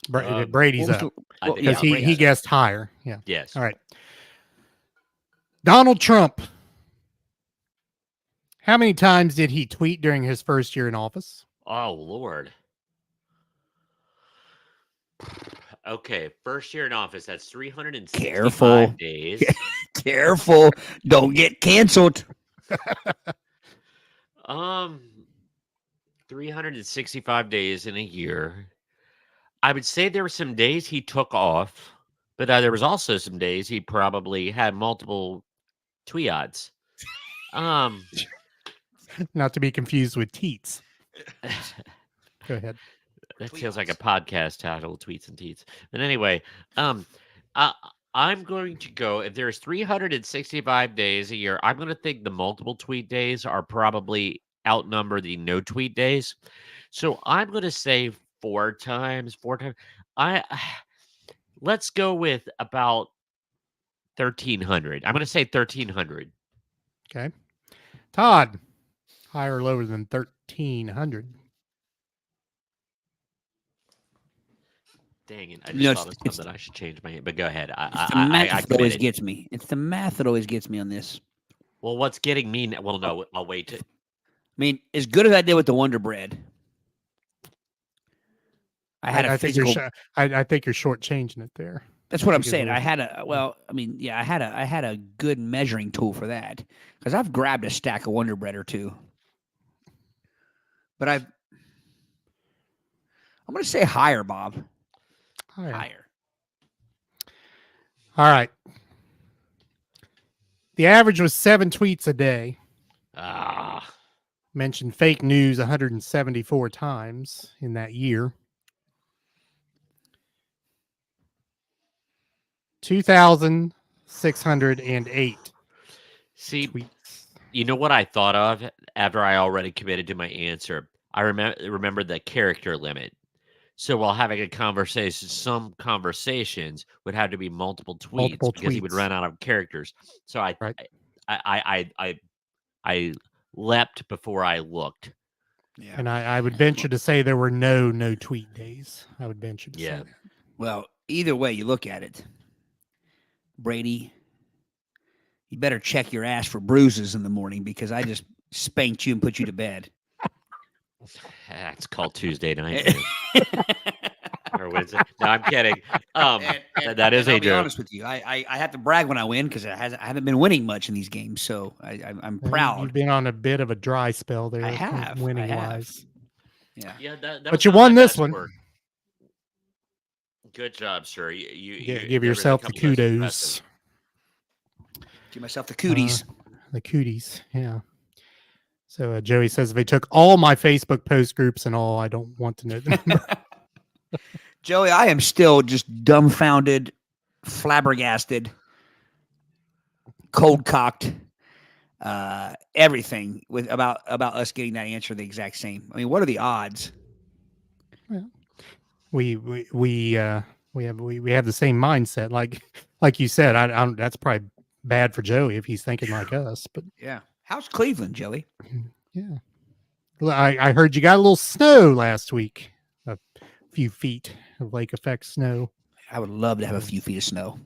Brady's up. Because he guessed higher. Yeah. Yes. All right. Donald Trump. How many times did he tweet during his first year in office? Oh, Lord. Okay, first year in office, that's 365 days. Careful. Don't get canceled. 365 days in a year. I would say there were some days he took off, but there was also some days he probably had multiple tweets. Not to be confused with teats. Go ahead. That feels like a podcast title, Tweets and Teats. But anyway, I'm going to go, if there's 365 days a year, I'm going to think the multiple tweet days are probably outnumber the no tweet days. So I'm going to say four times. Let's go with about 1,300. I'm going to say 1,300. Okay. Todd, higher or lower than 1,300? Dang it. I just thought of something I should change my... But go ahead. The math that always gets me. It's the math that always gets me on this. Well, what's getting me... Well, no, I'll wait. I mean, as good as I did with the Wonder Bread, I think you're shortchanging it there. That's what I'm saying. I had a good measuring tool for that because I've grabbed a stack of Wonder Bread or two. But I'm going to say higher, Bob. Higher. All right. The average was 7 tweets a day. Mentioned fake news 174 times in that year. 2,608. See, tweets. You know what I thought of after I already committed to my answer? I remember the character limit. So while having a conversation, some conversations would have to be multiple tweets because he would run out of characters. So I leapt before I looked. Yeah. And I would venture to say there were no tweet days. I would venture to say that. Well, either way you look at it, Brady, you better check your ass for bruises in the morning because I just spanked you and put you to bed. It's called Tuesday night. Or Wednesday. No, I'm kidding. That is a joke. I'll be honest with you. I have to brag when I win because I haven't been winning much in these games, so I'm proud. You've been on a bit of a dry spell there. I have. Winning wise. Yeah. But you won this one. Work. Good job, sir. You give yourself the kudos. Give myself the cooties. The cooties, yeah. So Joey says, if they took all my Facebook post groups and all, I don't want to know the number. Joey, I am still just dumbfounded, flabbergasted, cold-cocked, everything about us getting that answer the exact same. I mean, what are the odds? Well, we have the same mindset. Like you said, I that's probably bad for Joey if he's thinking like us. But yeah. How's Cleveland, Joey? Yeah. I heard you got a little snow last week. A few feet of lake effect snow. I would love to have a few feet of snow.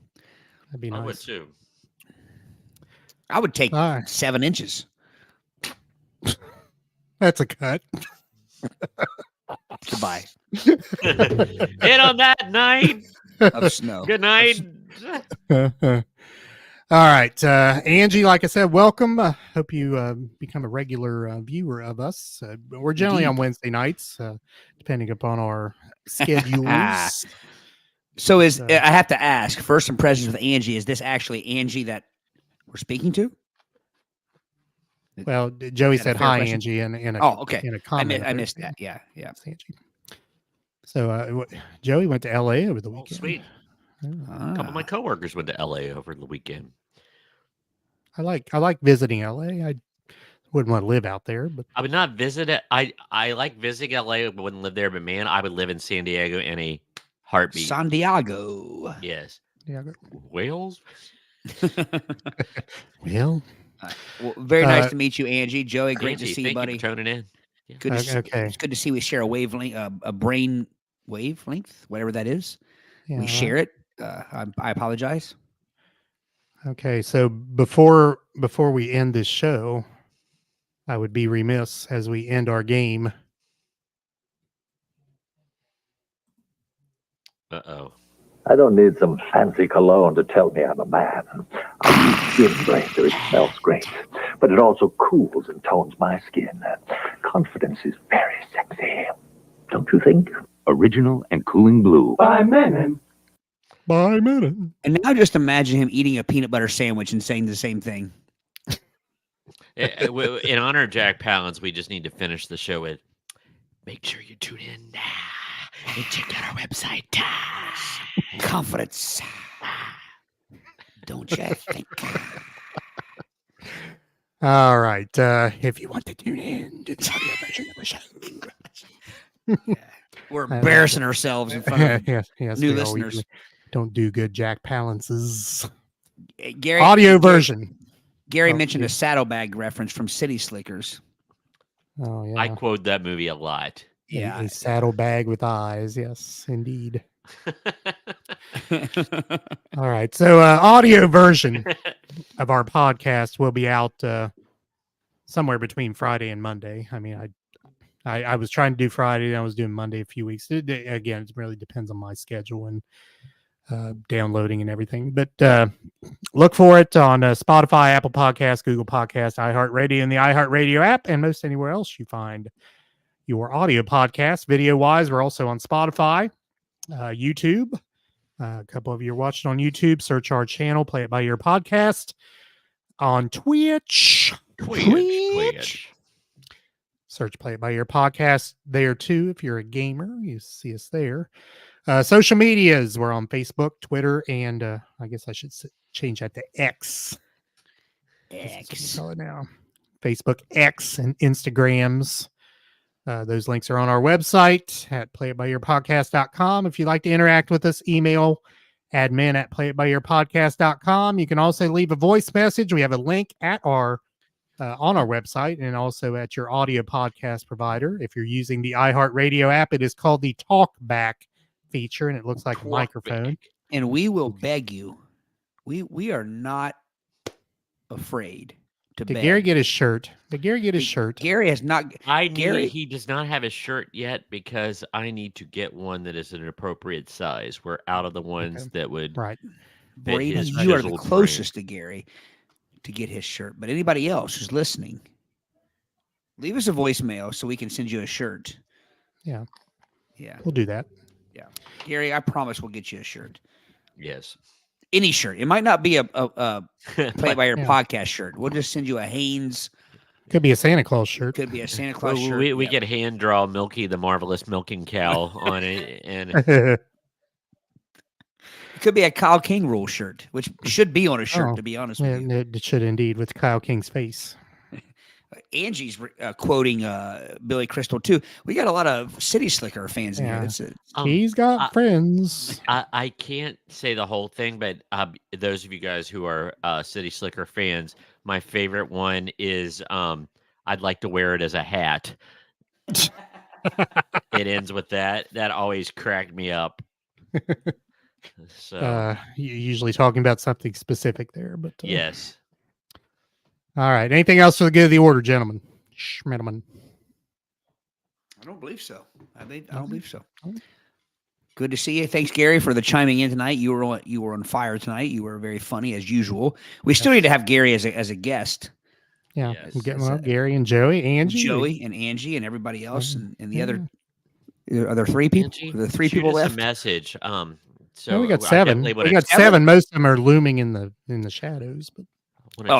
That'd be nice. I would too. I would take 7 inches. That's a cut. Goodbye. And on that night of snow. Good night. All right, Angie. Like I said, welcome. Hope you become a regular viewer of us. We're generally on Wednesday nights, depending upon our schedules. So I have to ask, first impressions with Angie, is this actually Angie that we're speaking to? Well, Joey said hi, question? Angie, in a okay. In a comment. I missed that. Yeah. Angie. So Joey went to LA over the weekend. Sweet. A couple of my coworkers went to LA over the weekend. I like visiting LA. I wouldn't want to live out there, but I would not visit it. I like visiting LA, but wouldn't live there. But man, I would live in San Diego in a heartbeat. San Diego. Yes. Yeah. Whales. Well, very nice to meet you, Angie. Joey, great to see you, buddy. Thank you for tuning in. Yeah. Good to see, it's good to see we share a wavelength, a brain wavelength, whatever that is. Yeah, we share it. I apologize. Okay, so before we end this show, I would be remiss as we end our game. Uh-oh. I don't need some fancy cologne to tell me I'm a man. I use skin bracer. It smells great, but it also cools and tones my skin. Confidence is very sexy, don't you think? Original and cooling blue. By Menon. By Menon. And now just imagine him eating a peanut butter sandwich and saying the same thing. In honor of Jack Palance, we just need to finish the show with, make sure you tune in now and check out our website. Confidence. Don't you think? All right. If you want to tune in to the audio version of the show. We're embarrassing ourselves in front of new listeners. Don't do good Jack Palance's audio version. Gary mentioned a saddlebag reference from City Slickers. Oh, yeah. I quote that movie a lot. Yeah. A saddlebag with eyes. Yes, indeed. All right. So audio version of our podcast will be out somewhere between Friday and Monday. I mean, I was trying to do Friday and I was doing Monday a few weeks. Again, it really depends on my schedule and downloading and everything. But look for it on Spotify, Apple Podcasts, Google Podcasts, iHeartRadio, and the iHeartRadio app, and most anywhere else you find your audio podcast. Video-wise, we're also on Spotify, YouTube. A couple of you are watching on YouTube. Search our channel, Play It By Ear Podcast. On Twitch. Search Play It By Ear Podcast there too. If you're a gamer, you see us there. Social medias, we're on Facebook, Twitter, and I guess I should change that to X. X. Call it now. Facebook, X, and Instagrams. Those links are on our website at playitbyearpodcast.com. If you'd like to interact with us, email admin@playitbyearpodcast.com. You can also leave a voice message. We have a link at our on our website and also at your audio podcast provider. If you're using the iHeartRadio app, it is called the TalkBack feature, and it looks like a microphone. And we will beg you. We are not afraid to beg. Did Gary get his shirt? Gary has not. He does not have his shirt yet because I need to get one that is an appropriate size. We're out of the ones that would. Right. Brady, you are the closest to Gary to get his shirt. But anybody else who's listening, leave us a voicemail so we can send you a shirt. Yeah. Yeah. We'll do that. Yeah. Gary, I promise we'll get you a shirt. Yes. Any shirt. It might not be a Play By Ear podcast shirt. We'll just send you a Hanes. Could be a Santa Claus shirt. Could be a Santa Claus shirt. We could hand draw Milky the Marvelous Milking Cow on it. And it could be a Kyle King rule shirt, which should be on a shirt, to be honest with you. It should indeed, with Kyle King's face. Angie's quoting Billy Crystal too. We got a lot of City Slicker fans in here. He's got friends. I can't say the whole thing, but those of you guys who are City Slicker fans, my favorite one is I'd like to wear it as a hat. It ends with that. That always cracked me up. So you're usually talking about something specific there, but yes. All right. Anything else for the good of the order, gentlemen? Schmittman. I don't believe so. I don't believe so. Good to see you. Thanks, Gary, for the chiming in tonight. You were on fire tonight. You were very funny as usual. We still need to have Gary as a guest. Yeah, Yes. I'm getting up. Gary and Joey, Angie, and everybody else, and the other. Are there three people? Angie, Are there three shoot people us left? A message. So we got 7. We got 7. Most of them are looming in the shadows. But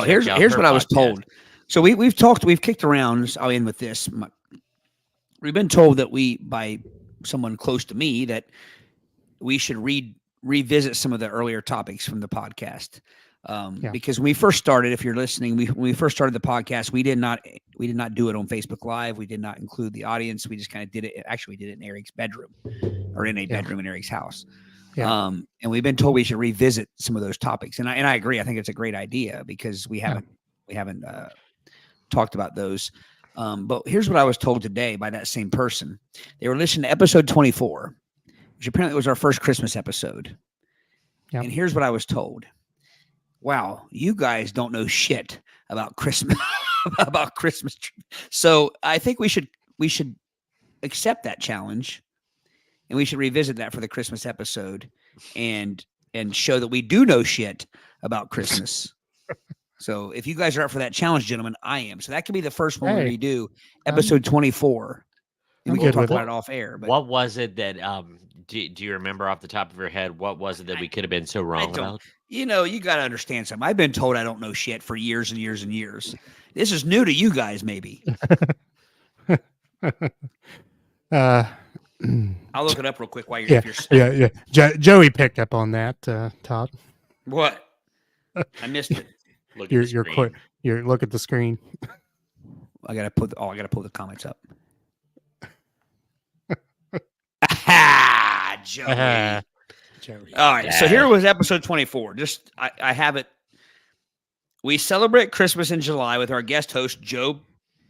here's what I was told. So we've kicked around. I'll end with this. We've been told that by someone close to me that we should revisit some of the earlier topics from the podcast. Because when we first started, if you're listening, when we first started the podcast, we did not do it on Facebook Live. We did not include the audience. We just kind of did it. Actually, we did it in Eric's bedroom or in a bedroom in Eric's house. Yeah. And we've been told we should revisit some of those topics. And I agree. I think it's a great idea because we haven't talked about those. But here's what I was told today by that same person. They were listening to episode 24, which apparently was our first Christmas episode. Yeah. And here's what I was told. Wow, you guys don't know shit about Christmas. About Christmas. So I think we should accept that challenge, and we should revisit that for the Christmas episode, and show that we do know shit about Christmas. So if you guys are up for that challenge, gentlemen, I am. So that could be the first one we do, episode 24, and we can talk about it off air. But what was it that do you remember off the top of your head? What was it that we could have been so wrong about? You got to understand something. I've been told I don't know shit for years and years and years. This is new to you guys, maybe. I'll look it up real quick while you're. Yeah. Joey picked up on that, Todd. What? I missed it. Look at the screen. I gotta pull the comments up. Joey. All right, so here was episode 24. I have it. We celebrate Christmas in July with our guest host Joe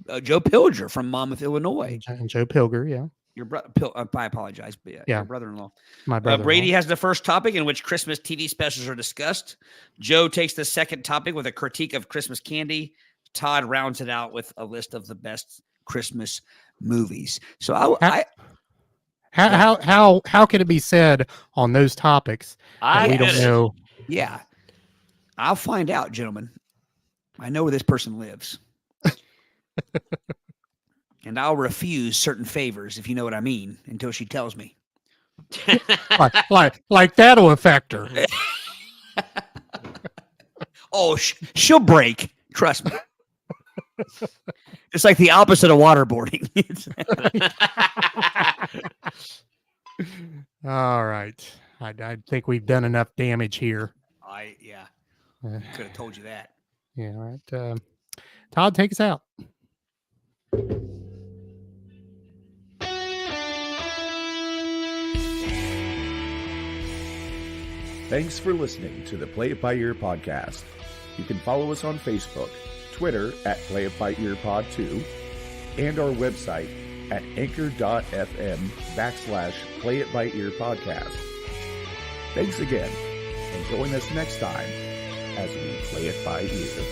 Pilger from Monmouth, Illinois. And Joe Pilger, yeah. Your brother. I apologize, but yeah, your brother-in-law. My brother. Brady has the first topic in which Christmas TV specials are discussed. Joe takes the second topic with a critique of Christmas candy. Todd rounds it out with a list of the best Christmas movies. So how can it be said on those topics that we don't know? Yeah, I'll find out, gentlemen. I know where this person lives. And I'll refuse certain favors, if you know what I mean, until she tells me. like that'll affect her. Oh, she'll break. Trust me. It's like the opposite of waterboarding. All right. I think we've done enough damage here. Could have told you that. Yeah. All right. Todd, take us out. Thanks for listening to the Play It By Ear podcast. You can follow us on Facebook, Twitter at Play It By Ear Pod 2, and our website at anchor.fm/Play It By Ear podcast. Thanks again, and join us next time as we play it by ear.